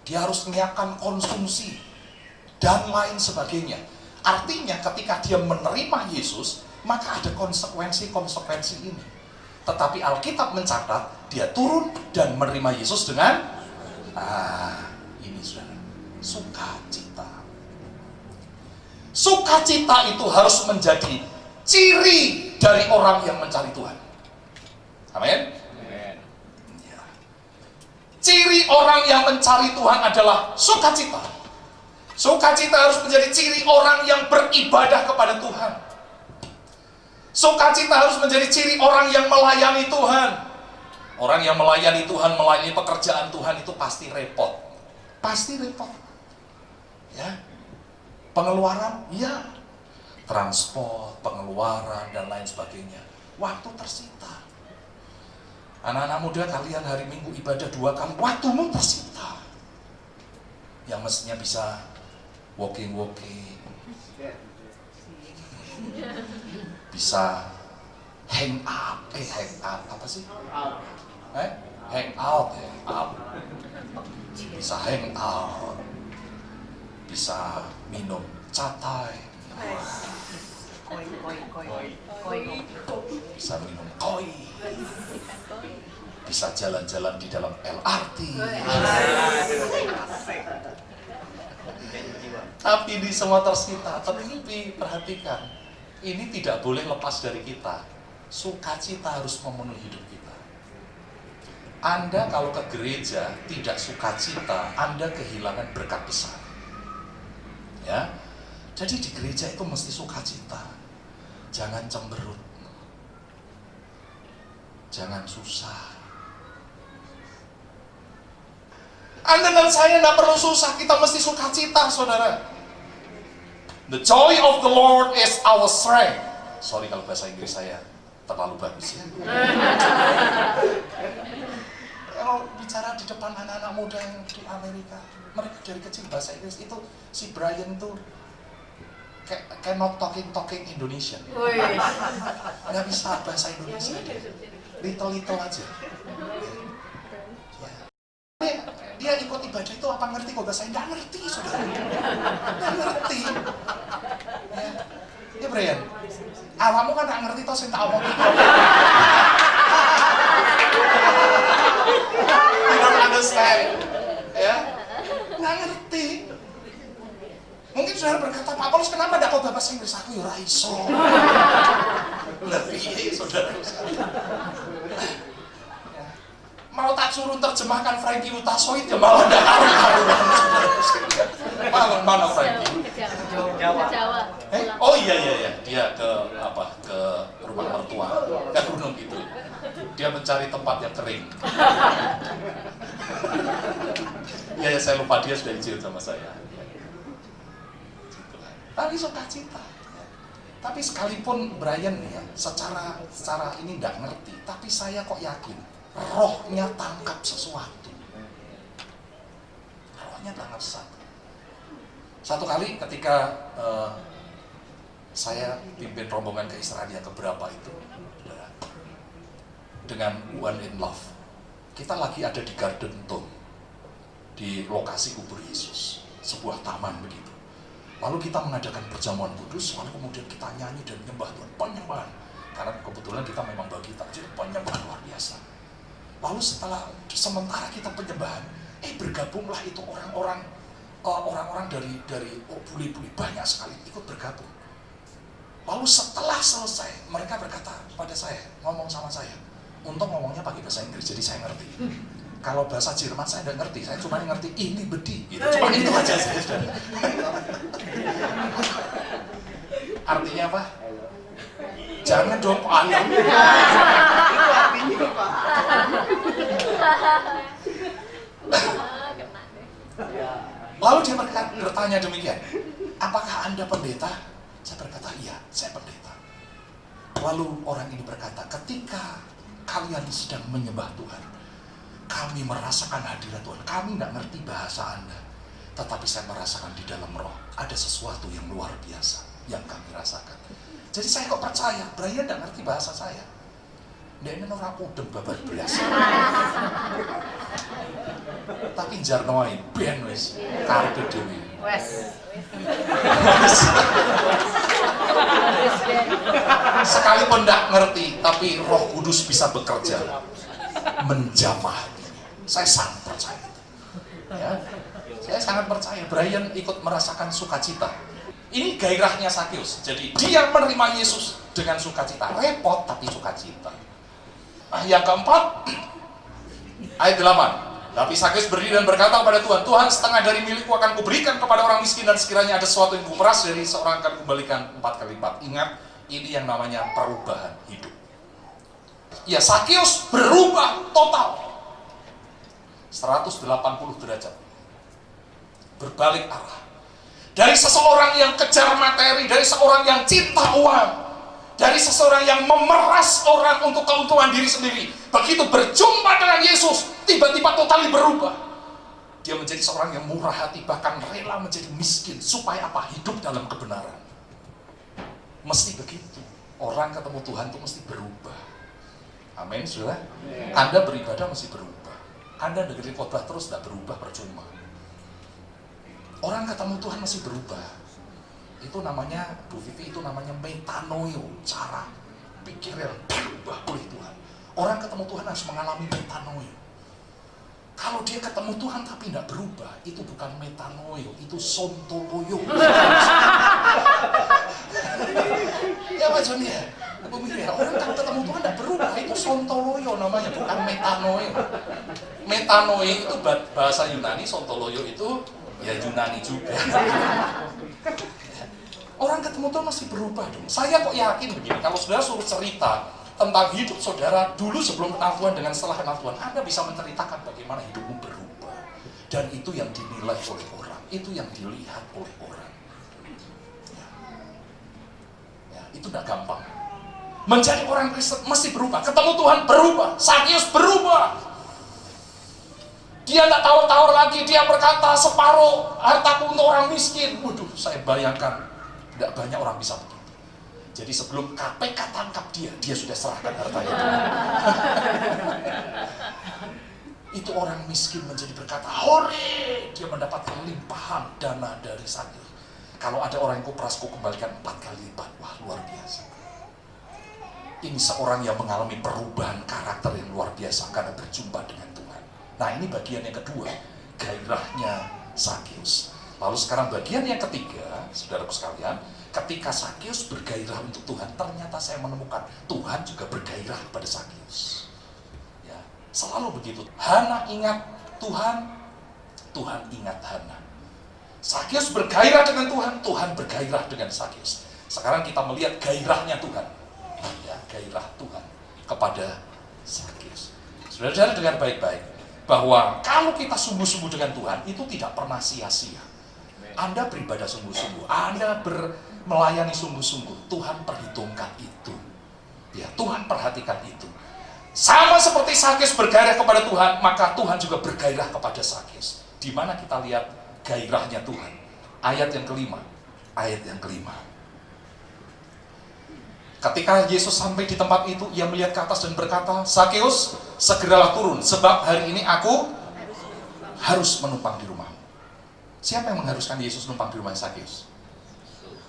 S3: Dia harus menyiapkan konsumsi dan lain sebagainya. Artinya ketika dia menerima Yesus, maka ada konsekuensi ini. Tetapi Alkitab mencatat, dia turun dan menerima Yesus dengan ini saudara, sukacita. Sukacita itu harus menjadi ciri dari orang yang mencari Tuhan. Amin. Ya. Ciri orang yang mencari Tuhan adalah sukacita. Sukacita harus menjadi ciri orang yang beribadah kepada Tuhan. Sukacita harus menjadi ciri orang yang melayani Tuhan. Orang yang melayani Tuhan, melayani pekerjaan Tuhan itu pasti repot. Pasti repot. Ya. Pengeluaran, ya. Transport, pengeluaran, dan lain sebagainya. Waktu tersita. Anak-anak muda, kalian hari Minggu ibadah 2 kali, waktumu tersita. Yang mestinya bisa walking. Bisa hang out, apa sih? Hang out. Bisa hang out. Bisa minum catai. Bisa minum koi. Bisa jalan-jalan di dalam LRT. Tapi di semua tersita. Tapi perhatikan, ini tidak boleh lepas dari kita. Sukacita harus memenuhi hidup kita. Anda kalau ke gereja tidak sukacita, Anda kehilangan berkat besar. Ya, jadi di gereja itu mesti sukacita. Jangan cemberut. Jangan susah. Anda dan saya tidak perlu susah, kita mesti sukacita, saudara. The joy of the Lord is our strength. Sorry kalau bahasa Inggris saya terlalu bagus ya. Kalau bicara di depan anak-anak muda yang di Amerika, mereka dari kecil bahasa Inggris itu, si Brian itu kayak not talking Indonesian. Nggak bisa bahasa Indonesia. Little aja. Dia ikut ibadah itu apa ngerti kok bahasa Indonesia? Nggak ngerti, saudara. Nggak ngerti. Ya Brian, awakmu kan nggak ngerti toh sing tak omong itu. You don't understand. Ya, nggak ngerti. Mungkin saudara berkata, Pak Paulus kenapa tidak kau bahasa Inggris? Aku ya ora iso. Lebih saudara. Mau tak suruh terjemahkan Frankie Utasoid ya malah tidak karu-karuan. Mana Frankie?
S2: Jawa.
S3: Oh iya, dia ke rumah mertua, ke gunung itu. Dia mencari tempat yang kering. Ya saya lupa, dia sudah izin sama saya. Tapi sukacita. Tapi sekalipun Brian ya, secara ini tidak ngerti, tapi saya kok yakin rohnya tangkap sesuatu. Rohnya tangkap sesuatu. Satu kali ketika saya pimpin rombongan ke Israel yang keberapa itu, dengan One in Love, kita lagi ada di Garden Tomb, di lokasi kubur Yesus, sebuah taman begitu. Lalu kita mengadakan perjamuan kudus, lalu kemudian kita nyanyi dan menyembah Tuhan, penyembahan. Karena kebetulan kita memang bagi takjil, penyembahan luar biasa. Lalu sementara kita penyembahan, bergabunglah itu orang-orang dari bule-bule banyak sekali ikut bergabung. Lalu setelah selesai, mereka berkata pada saya, ngomong sama saya. Untung ngomongnya pakai bahasa Inggris, jadi saya ngerti. Kalau bahasa Jerman saya nggak ngerti, saya cuma ngerti ini bedi, gitu. Cuma itu aja saya sudah. Artinya apa? Jangan dong ayam. Itu artinya Pak. Lalu dia bertanya demikian, apakah Anda pendeta? Saya berkata, iya, saya pendeta. Lalu orang ini berkata, ketika kalian sedang menyembah Tuhan, kami merasakan hadirat Tuhan. Kami nggak ngerti bahasa Anda, tetapi saya merasakan di dalam roh ada sesuatu yang luar biasa yang kami rasakan. Jadi saya kok percaya, Brian nggak ngerti bahasa saya. Ini orang udeng babat biasa. Tapi jarnoai ben wis karpe dhewe. Sekalipun nggak ngerti, tapi Roh Kudus bisa bekerja menjamah. Saya sangat percaya itu. Ya. Saya sangat percaya Brian ikut merasakan sukacita. Ini gairahnya Sakeus. Jadi dia menerima Yesus dengan sukacita. Repot tapi sukacita. Yang keempat, ayat 8. Tapi Sakeus berdiri dan berkata kepada Tuhan, Tuhan, setengah dari milikku akan kuberikan kepada orang miskin, dan sekiranya ada sesuatu yang kuperas dari seorang akan kubalikan 4 kali lipat. Ingat, ini yang namanya perubahan hidup. Ya, Sakeus berubah total 180 derajat, berbalik arah. Dari seseorang yang kejar materi, dari seorang yang cinta uang, dari seseorang yang memeras orang untuk keuntungan diri sendiri, begitu berjumpa dengan Yesus, tiba-tiba totali berubah. Dia menjadi seorang yang murah hati, bahkan rela menjadi miskin. Supaya apa? Hidup dalam kebenaran. Mesti begitu. Orang ketemu Tuhan itu mesti berubah. Amin, saudara. Anda beribadah mesti berubah. Anda dengerin khotbah terus tidak berubah, percuma. Orang ketemu Tuhan mesti berubah. Itu namanya, Bu Vivi, itu namanya metanoio, cara pikir yang berubah oleh Tuhan. Orang ketemu Tuhan harus mengalami metanoio. Kalau dia ketemu Tuhan tapi tidak berubah, itu bukan metanoio, itu sontoloyo. Ya Pak Joni ya, Bu Vivi ya, orang kalau ketemu Tuhan tidak berubah, itu sontoloyo namanya, bukan metanoio. Metanoio itu bahasa Yunani, sontoloyo itu ya Yunani juga. Orang ketemu Tuhan mesti berubah dong. Saya kok yakin begini, kalau saudara suruh cerita tentang hidup saudara dulu sebelum kenal Tuhan dengan setelah kenal Tuhan, Anda bisa menceritakan bagaimana hidupmu berubah. Dan itu yang dinilai oleh orang, itu yang dilihat oleh orang. Ya, itu tidak gampang. Menjadi orang Kristen mesti berubah. Ketemu Tuhan berubah. Sakeus berubah. Dia tidak tawar-tawar lagi, dia berkata separuh hartaku untuk orang miskin. Waduh, saya bayangkan tidak banyak orang bisa begitu. Jadi sebelum KPK tangkap dia sudah serahkan hartanya. Itu orang miskin menjadi berkata, hore, dia mendapatkan limpahan dana dari Sakeus. Kalau ada orang yang kuperas, ku kembalikan 4 kali lipat. Wah, luar biasa. Ini seorang yang mengalami perubahan karakter yang luar biasa karena berjumpa dengan Tuhan. Nah, ini bagian yang kedua, gairahnya Sakeus. Lalu sekarang bagian yang ketiga, saudaraku sekalian, ketika Sakeus bergairah untuk Tuhan, ternyata saya menemukan Tuhan juga bergairah pada Sakeus. Ya, selalu begitu. Hana ingat Tuhan, Tuhan ingat Hana. Sakeus bergairah dengan Tuhan, Tuhan bergairah dengan Sakeus. Sekarang kita melihat gairahnya Tuhan. Ya, gairah Tuhan kepada Sakeus. Saudara-saudara dengar baik-baik, bahwa kalau kita sungguh-sungguh dengan Tuhan, itu tidak pernah sia-sia. Anda beribadah sungguh-sungguh, Anda melayani sungguh-sungguh, Tuhan perhitungkan itu. Ya, Tuhan perhatikan itu. Sama seperti Sakeus bergairah kepada Tuhan, maka Tuhan juga bergairah kepada Sakeus. Di mana kita lihat gairahnya Tuhan? Ayat yang kelima. Ketika Yesus sampai di tempat itu, ia melihat ke atas dan berkata, Sakeus, segeralah turun, sebab hari ini aku harus menumpang di rumahmu. Siapa yang mengharuskan Yesus menumpang di rumah Sakeus?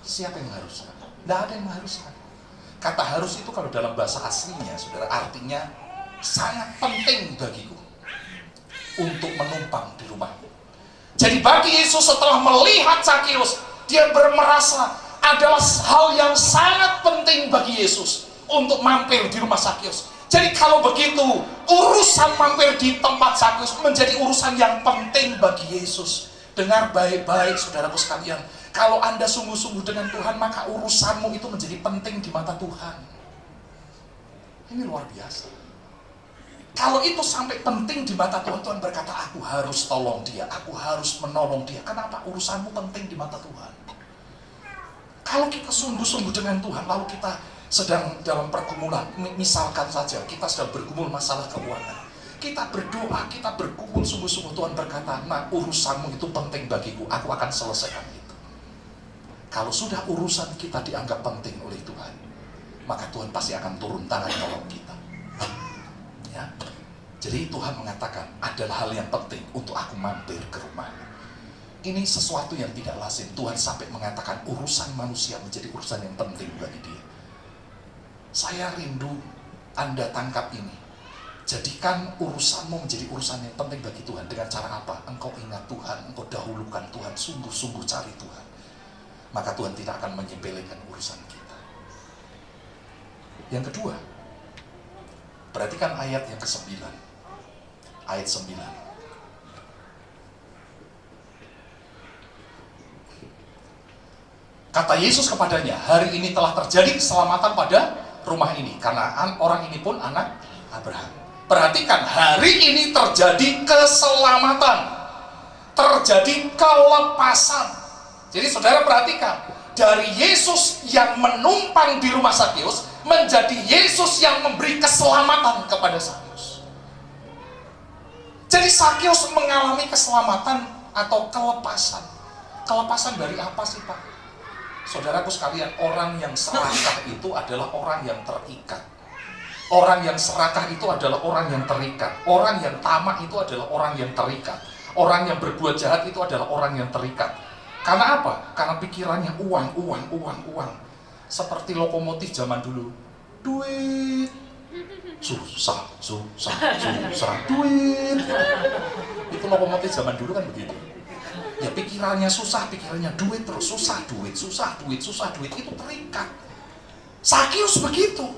S3: Siapa yang mengharuskan? Tidak ada yang mengharuskan. Kata harus itu kalau dalam bahasa aslinya, saudara, artinya sangat penting bagiku untuk menumpang di rumahmu. Jadi bagi Yesus setelah melihat Zakeus, dia merasa adalah hal yang sangat penting bagi Yesus untuk mampir di rumah Zakeus. Jadi kalau begitu, urusan mampir di tempat Zakeus menjadi urusan yang penting bagi Yesus. Dengar baik-baik saudaraku sekalian, kalau Anda sungguh-sungguh dengan Tuhan, maka urusanmu itu menjadi penting di mata Tuhan. Ini luar biasa. Kalau itu sampai penting di mata Tuhan, Tuhan berkata, aku harus tolong dia, aku harus menolong dia. Kenapa? Urusanmu penting di mata Tuhan. Kalau kita sungguh-sungguh dengan Tuhan, lalu kita sedang dalam pergumulan, misalkan saja kita sedang bergumul masalah keuangan, kita berdoa, kita bergumul sungguh-sungguh, Tuhan berkata, nah urusanmu itu penting bagiku, aku akan selesaikan itu. Kalau sudah urusan kita dianggap penting oleh Tuhan, maka Tuhan pasti akan turun tangan tolong kita. Ya. Jadi Tuhan mengatakan, adalah hal yang penting untuk aku mampir ke rumahmu. Ini sesuatu yang tidak lazim. Tuhan sampai mengatakan urusan manusia menjadi urusan yang penting bagi dia. Saya rindu Anda tangkap ini. Jadikan urusanmu menjadi urusan yang penting bagi Tuhan. Dengan cara apa? Engkau ingat Tuhan, engkau dahulukan Tuhan, sungguh-sungguh cari Tuhan. Maka Tuhan tidak akan menyepelekan urusan kita. Yang kedua, perhatikan ayat yang ke-9. Ayat 9. Kata Yesus kepadanya, hari ini telah terjadi keselamatan pada rumah ini, karena orang ini pun anak Abraham. Perhatikan, hari ini terjadi keselamatan, terjadi kelepasan. Jadi saudara perhatikan, dari Yesus yang menumpang di rumah Zakeus, menjadi Yesus yang memberi keselamatan kepada Zakeus. Jadi Zakeus mengalami keselamatan atau kelepasan. Kelepasan dari apa sih Pak? Saudaraku sekalian, orang yang serakah itu adalah orang yang terikat. Orang yang serakah itu adalah orang yang terikat. Orang yang tamak itu adalah orang yang terikat. Orang yang berbuat jahat itu adalah orang yang terikat. Karena apa? Karena pikirannya uang. Seperti lokomotif zaman dulu. Duit. Susah. Duit. Itu lokomotif zaman dulu kan begitu. Ya pikirannya susah, pikirannya duit terus, susah duit, itu terikat. Zakeus begitu.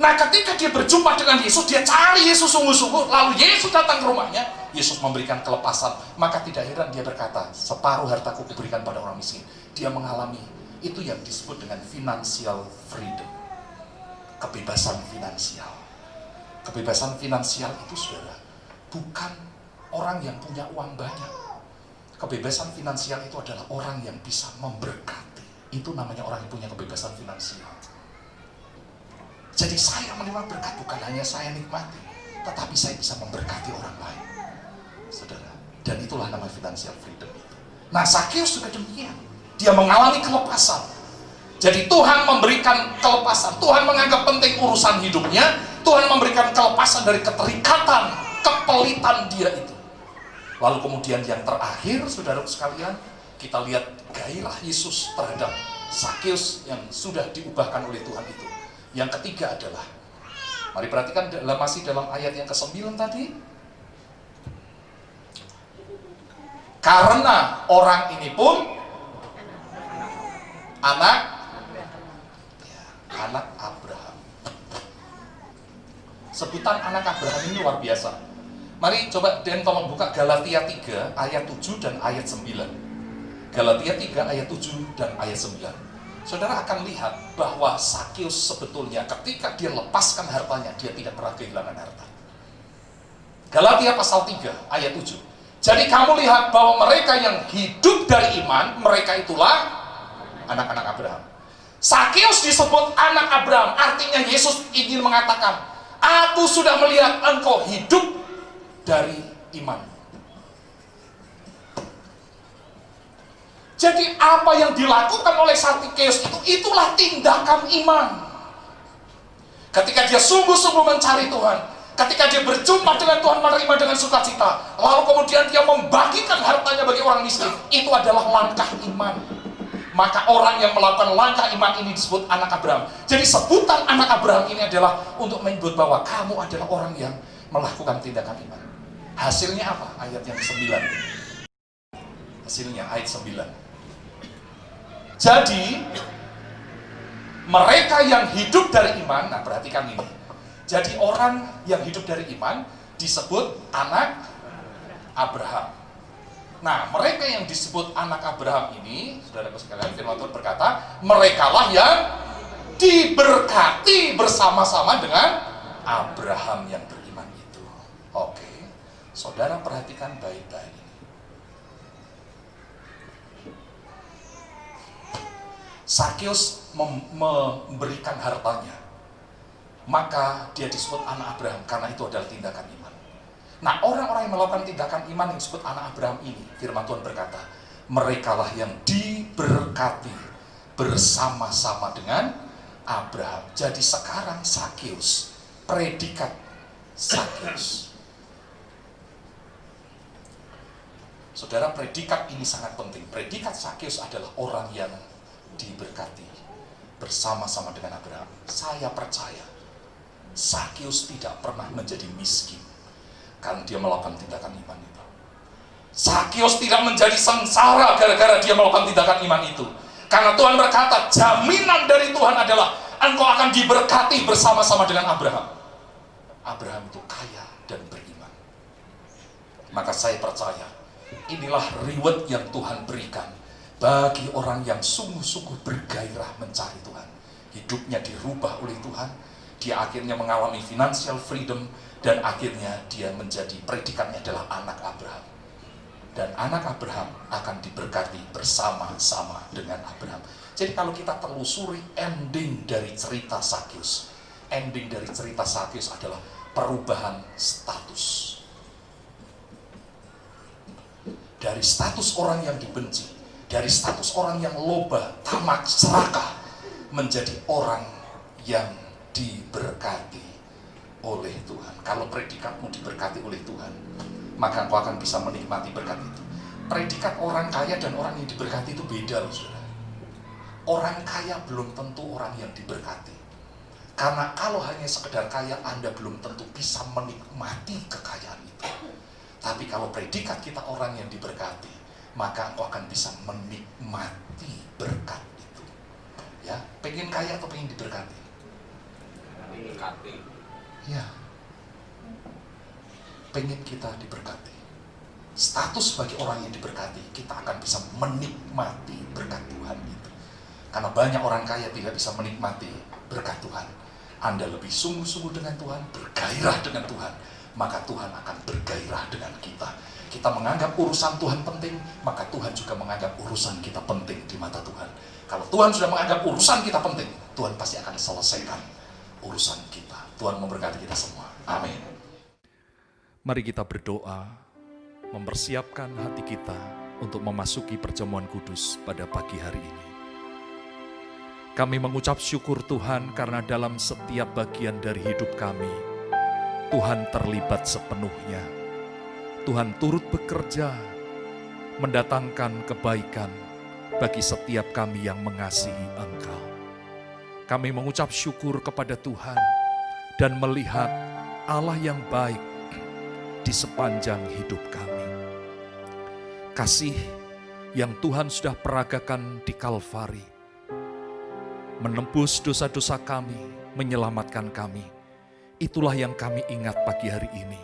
S3: Nah ketika dia berjumpa dengan Yesus, dia cari Yesus sungguh-sungguh, lalu Yesus datang ke rumahnya, Yesus memberikan kelepasan. Maka tidak heran dia berkata, separuh hartaku kuberikan pada orang miskin. Dia mengalami itu yang disebut dengan financial freedom, kebebasan finansial. Kebebasan finansial itu saudara, bukan orang yang punya uang banyak. Kebebasan finansial itu adalah orang yang bisa memberkati. Itu namanya orang yang punya kebebasan finansial. Jadi saya menerima berkat bukan hanya saya nikmati, tetapi saya bisa memberkati orang lain. Saudara, dan itulah namanya financial freedom itu. Nah, Zakeus juga demikian. Dia mengalami kelepasan. Jadi Tuhan memberikan kelepasan. Tuhan menganggap penting urusan hidupnya. Tuhan memberikan kelepasan dari keterikatan, kepelitan dia itu. Lalu kemudian yang terakhir, saudara sekalian, kita lihat gairah Yesus terhadap Zakeus yang sudah diubahkan oleh Tuhan itu. Yang ketiga adalah, mari perhatikan masih dalam ayat yang ke-9 tadi. Karena orang ini pun anak Abraham. Sebutan anak Abraham ini luar biasa. Mari coba Dan tolong buka Galatia 3 ayat 7 dan ayat 9. Galatia 3 ayat 7 dan ayat 9. Saudara akan lihat bahwa Zakeus sebetulnya ketika dia lepaskan hartanya, dia tidak pernah kehilangan harta. Galatia pasal 3 ayat 7. Jadi kamu lihat bahwa mereka yang hidup dari iman, mereka itulah anak-anak Abraham. Zakeus disebut anak Abraham, artinya Yesus ingin mengatakan, aku sudah melihat engkau hidup dari iman. Jadi apa yang dilakukan oleh Zakeus itu, itulah tindakan iman. Ketika dia sungguh-sungguh mencari Tuhan, ketika dia berjumpa dengan Tuhan, menerima dengan sukacita, lalu kemudian dia membagikan hartanya bagi orang miskin, itu adalah langkah iman. maka orang yang melakukan langkah iman ini disebut anak Abraham. Jadi sebutan anak Abraham ini adalah untuk menyebut bahwa kamu adalah orang yang melakukan tindakan iman. Hasilnya apa? Ayat yang 9. Hasilnya ayat 9. Jadi mereka yang hidup dari iman, nah perhatikan ini. Jadi orang yang hidup dari iman disebut anak Abraham. Nah, mereka yang disebut anak Abraham ini, saudaraku sekalian, firman Tuhan berkata, merekalah yang diberkati bersama-sama dengan Abraham yang beriman itu. Oke, saudara perhatikan baik-baik ini. Sakeus memberikan hartanya, maka dia disebut anak Abraham karena itu adalah tindakan iman. Nah, orang-orang yang melakukan tindakan iman yang disebut anak Abraham ini, firman Tuhan berkata, merekalah yang diberkati bersama-sama dengan Abraham. Jadi sekarang Sakeus, predikat Sakeus. Saudara, predikat ini sangat penting. Predikat Sakeus adalah orang yang diberkati bersama-sama dengan Abraham. Saya percaya Sakeus tidak pernah menjadi miskin karena dia melakukan tindakan iman itu. Sakeus tidak menjadi sengsara gara-gara dia melakukan tindakan iman itu. Karena Tuhan berkata, jaminan dari Tuhan adalah engkau akan diberkati bersama-sama dengan Abraham. Abraham itu kaya dan beriman. Maka saya percaya, inilah reward yang Tuhan berikan bagi orang yang sungguh-sungguh bergairah mencari Tuhan. Hidupnya dirubah oleh Tuhan, dia akhirnya mengalami financial freedom, dan akhirnya dia menjadi predikatnya adalah anak Abraham. Dan anak Abraham akan diberkati bersama-sama dengan Abraham. Jadi kalau kita telusuri ending dari cerita Sakeus, ending dari cerita Sakeus adalah perubahan status. Dari status orang yang dibenci, dari status orang yang loba, tamak, serakah, menjadi orang yang diberkati oleh Tuhan. Kalau predikatmu diberkati oleh Tuhan, maka engkau akan bisa menikmati berkat itu. Predikat orang kaya dan orang yang diberkati itu beda loh, saudara. Orang kaya belum tentu orang yang diberkati. Karena kalau hanya sekedar kaya, Anda belum tentu bisa menikmati kekayaan itu. Tapi kalau predikat kita orang yang diberkati, maka engkau akan bisa menikmati berkat itu. Ya, pengen kaya atau pengen diberkati? Diberkati. Ya, pengen kita diberkati. Status bagi orang yang diberkati, kita akan bisa menikmati berkat Tuhan itu. Karena banyak orang kaya tidak bisa menikmati berkat Tuhan. Anda lebih sungguh-sungguh dengan Tuhan, bergairah dengan Tuhan, maka Tuhan akan bergairah dengan kita. Kita menganggap urusan Tuhan penting, maka Tuhan juga menganggap urusan kita penting di mata Tuhan. Kalau Tuhan sudah menganggap urusan kita penting, Tuhan pasti akan selesaikan urusan kita. Tuhan memberkati kita semua. Amin.
S4: Mari kita berdoa, mempersiapkan hati kita untuk memasuki perjamuan kudus pada pagi hari ini. Kami mengucap syukur Tuhan karena dalam setiap bagian dari hidup kami, Tuhan terlibat sepenuhnya. Tuhan turut bekerja, mendatangkan kebaikan bagi setiap kami yang mengasihi Engkau. Kami mengucap syukur kepada Tuhan dan melihat Allah yang baik di sepanjang hidup kami. Kasih yang Tuhan sudah peragakan di Kalvari, menembus dosa-dosa kami, menyelamatkan kami. Itulah yang kami ingat pagi hari ini.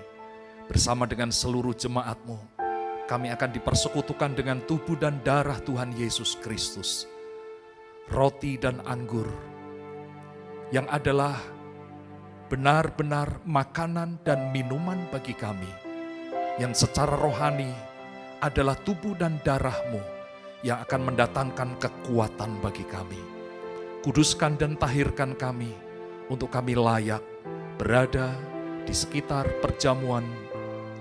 S4: Bersama dengan seluruh jemaat-Mu, kami akan dipersekutukan dengan tubuh dan darah Tuhan Yesus Kristus. Roti dan anggur yang adalah benar-benar makanan dan minuman bagi kami, yang secara rohani adalah tubuh dan darah-Mu yang akan mendatangkan kekuatan bagi kami. Kuduskan dan tahirkan kami untuk kami layak berada di sekitar perjamuan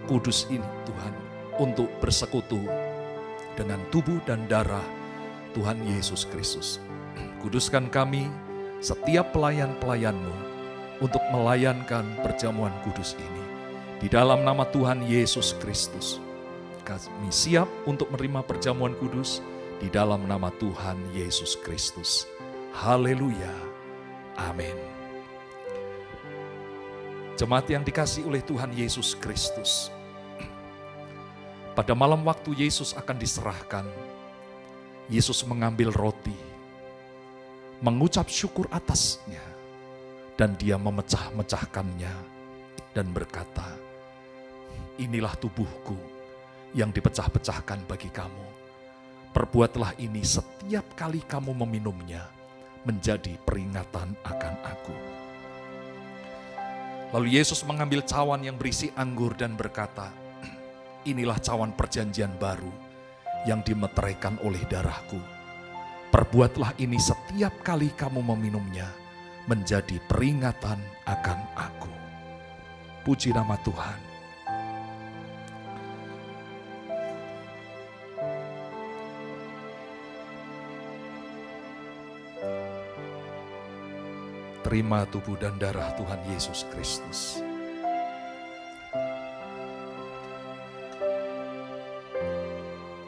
S4: kudus ini Tuhan, untuk bersekutu dengan tubuh dan darah Tuhan Yesus Kristus. Kuduskan kami setiap pelayan-pelayan-Mu untuk melayankan perjamuan kudus ini. Di dalam nama Tuhan Yesus Kristus, kami siap untuk menerima perjamuan kudus di dalam nama Tuhan Yesus Kristus. Haleluya. Amin. Jemaat yang dikasihi oleh Tuhan Yesus Kristus, pada malam waktu Yesus akan diserahkan, Yesus mengambil roti, mengucap syukur atasnya, dan dia memecah-mecahkannya dan berkata, inilah tubuhku yang dipecah-pecahkan bagi kamu. Perbuatlah ini setiap kali kamu meminumnya, menjadi peringatan akan aku. Lalu Yesus mengambil cawan yang berisi anggur dan berkata, inilah cawan perjanjian baru yang dimeteraikan oleh darahku. Perbuatlah ini setiap kali kamu meminumnya, menjadi peringatan akan aku. Puji nama Tuhan. Terima tubuh dan darah Tuhan Yesus Kristus.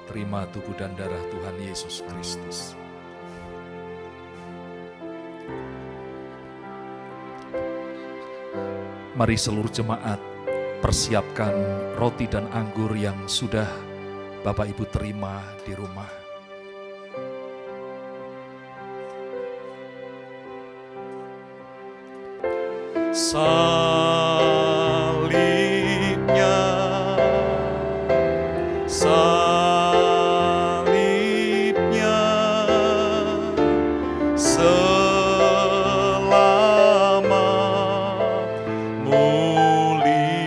S4: Terima tubuh dan darah Tuhan Yesus Kristus. Mari seluruh jemaat persiapkan roti dan anggur yang sudah Bapak Ibu terima di rumah. Salibnya, salibnya, selamat mulia,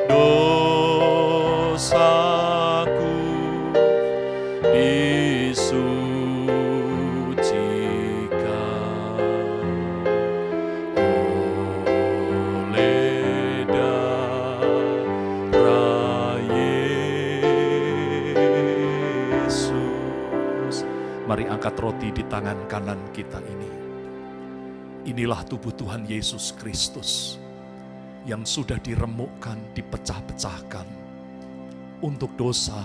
S4: dosaku mari angkat roti di tangan kanan kita ini. Inilah tubuh Tuhan Yesus Kristus yang sudah diremukkan, dipecah-pecahkan untuk dosa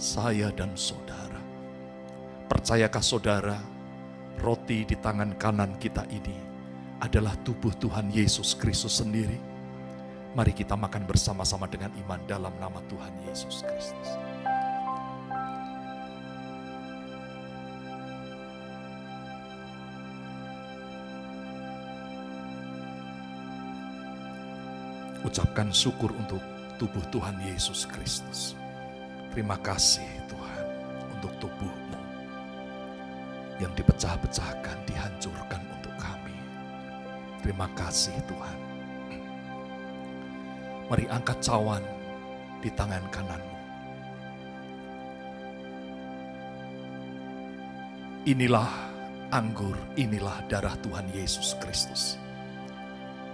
S4: saya dan saudara. Percayakah saudara, roti di tangan kanan kita ini adalah tubuh Tuhan Yesus Kristus sendiri? Mari kita makan bersama-sama dengan iman dalam nama Tuhan Yesus Kristus. Ucapkan syukur untuk tubuh Tuhan Yesus Kristus. Terima kasih Tuhan untuk tubuh-Mu yang dipecah-pecahkan, dihancurkan untuk kami. Terima kasih Tuhan. Mari angkat cawan di tangan kanan-Mu. Inilah anggur, inilah darah Tuhan Yesus Kristus.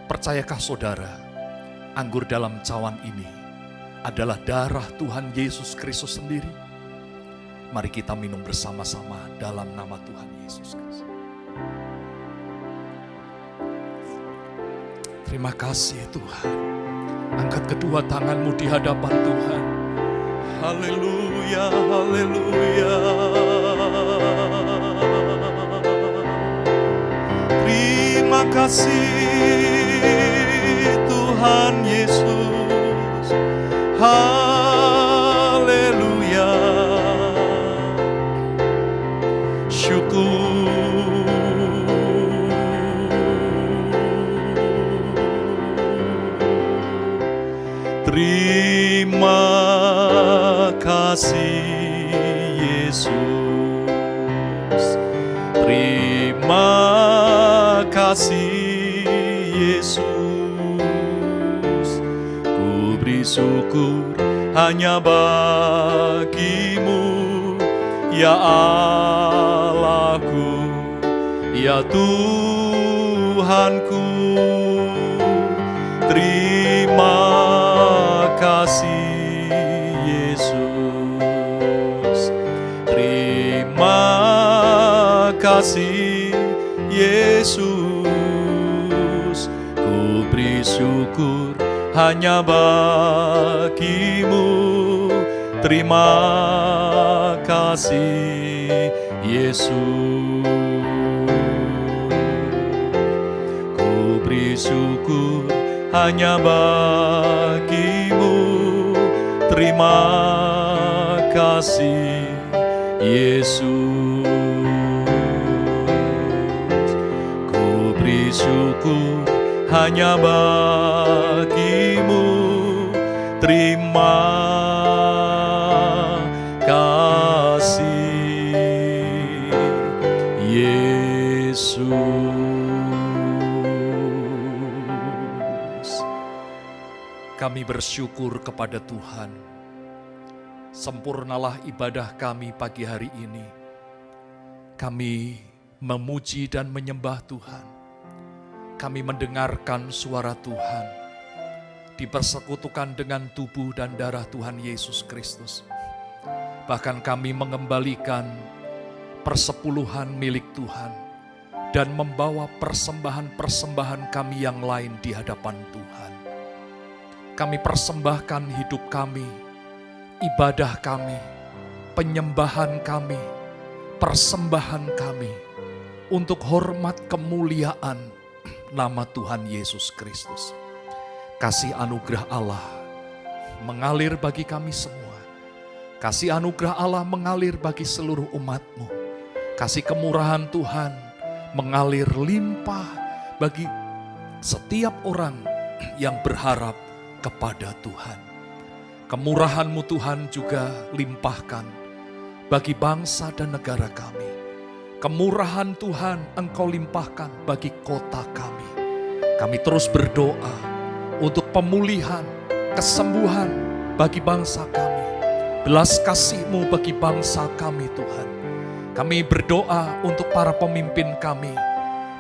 S4: Percayakah saudara, anggur dalam cawan ini adalah darah Tuhan Yesus Kristus sendiri? Mari kita minum bersama-sama dalam nama Tuhan Yesus Kristus. Terima kasih Tuhan. Angkat kedua tanganmu di hadapan Tuhan. Haleluya, haleluya. Terima kasih Tuhan Yesus, haleluya, syukur. Terima kasih Yesus, terima kasih Yesus. Syukur hanya bagimu, ya Allahku, ya Tuhanku. Terima kasih Yesus, terima kasih Yesus. Ku beri syukur hanya bagimu. Terima kasih Yesus. Ku beri syukur hanya bagimu. Terima kasih Yesus. Ku beri syukur hanya bagimu. Terima kasih Yesus. Kami bersyukur kepada Tuhan. Sempurnalah ibadah kami pagi hari ini. Kami memuji dan menyembah Tuhan. Kami mendengarkan suara Tuhan, dipersekutukan dengan tubuh dan darah Tuhan Yesus Kristus. Bahkan kami mengembalikan persepuluhan milik Tuhan dan membawa persembahan-persembahan kami yang lain di hadapan Tuhan. Kami persembahkan hidup kami, ibadah kami, penyembahan kami, persembahan kami untuk hormat kemuliaan nama Tuhan Yesus Kristus. Kasih anugerah Allah mengalir bagi kami semua. Kasih anugerah Allah mengalir bagi seluruh umat-Mu. Kasih kemurahan Tuhan mengalir limpah bagi setiap orang yang berharap kepada Tuhan. Kemurahan-Mu Tuhan juga limpahkan bagi bangsa dan negara kami. Kemurahan Tuhan Engkau limpahkan bagi kota kami. Kami terus berdoa untuk pemulihan, kesembuhan bagi bangsa kami. Belas kasih-Mu bagi bangsa kami Tuhan. Kami berdoa untuk para pemimpin kami.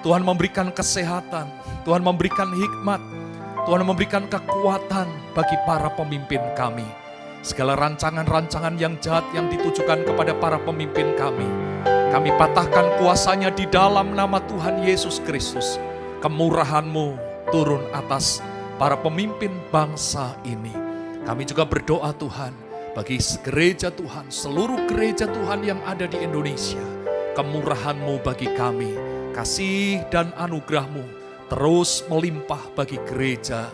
S4: Tuhan memberikan kesehatan, Tuhan memberikan hikmat, Tuhan memberikan kekuatan bagi para pemimpin kami. Segala rancangan-rancangan yang jahat yang ditujukan kepada para pemimpin kami, kami patahkan kuasanya di dalam nama Tuhan Yesus Kristus. Kemurahan-Mu turun atas para pemimpin bangsa ini. Kami juga berdoa Tuhan bagi gereja Tuhan, seluruh gereja Tuhan yang ada di Indonesia. Kemurahan-Mu bagi kami, kasih dan anugerah-Mu terus melimpah bagi gereja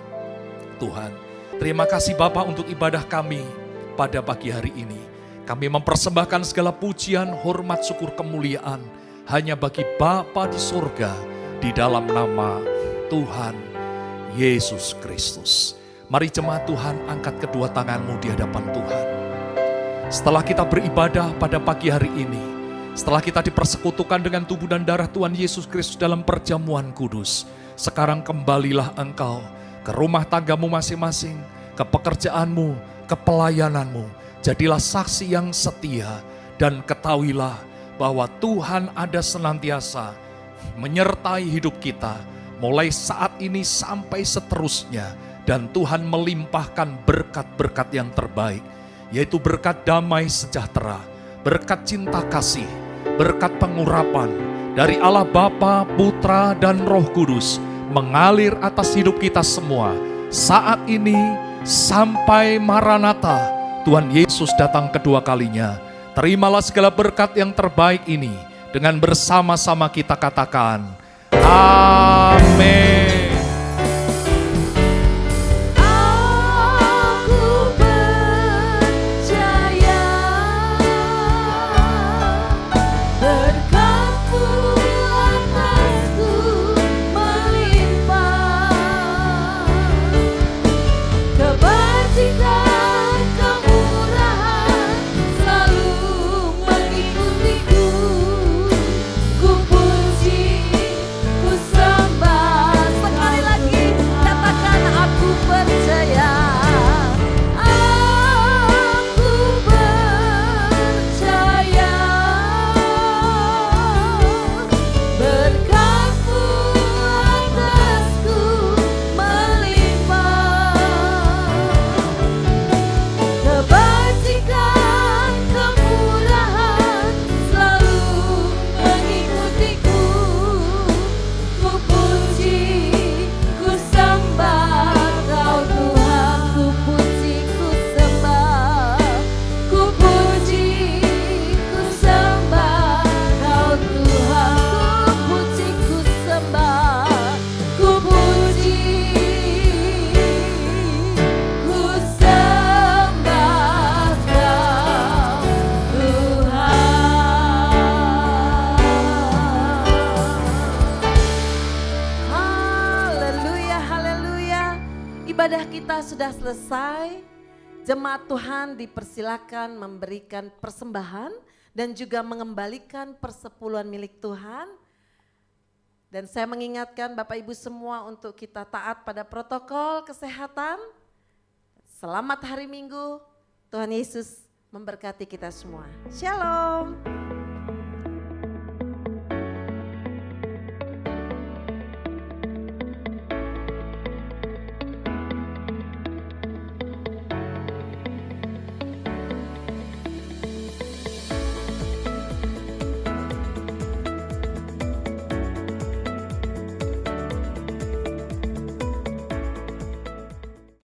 S4: Tuhan. Terima kasih Bapa untuk ibadah kami pada pagi hari ini. Kami mempersembahkan segala pujian, hormat, syukur, kemuliaan hanya bagi Bapa di surga di dalam nama Tuhan Yesus Kristus. Mari jemaat Tuhan, angkat kedua tanganmu di hadapan Tuhan. Setelah kita beribadah pada pagi hari ini, setelah kita dipersekutukan dengan tubuh dan darah Tuhan Yesus Kristus dalam perjamuan kudus, sekarang kembalilah engkau ke rumah tanggamu masing-masing, ke pekerjaanmu, ke pelayananmu. Jadilah saksi yang setia dan ketahuilah bahwa Tuhan ada senantiasa menyertai hidup kita mulai saat ini sampai seterusnya. Dan Tuhan melimpahkan berkat-berkat yang terbaik, yaitu berkat damai sejahtera, berkat cinta kasih, berkat pengurapan dari Allah Bapa, Putra, dan Roh Kudus mengalir atas hidup kita semua saat ini sampai Maranatha, Tuhan Yesus datang kedua kalinya. Terimalah segala berkat yang terbaik ini dengan bersama-sama kita katakan amin.
S2: Ku puji, ku sembah.
S1: kita sudah selesai, jemaat Tuhan dipersilakan memberikan persembahan dan juga mengembalikan persepuluhan milik Tuhan. Dan saya mengingatkan Bapak Ibu semua untuk kita taat pada protokol kesehatan. Selamat hari Minggu, Tuhan Yesus memberkati kita semua. Shalom.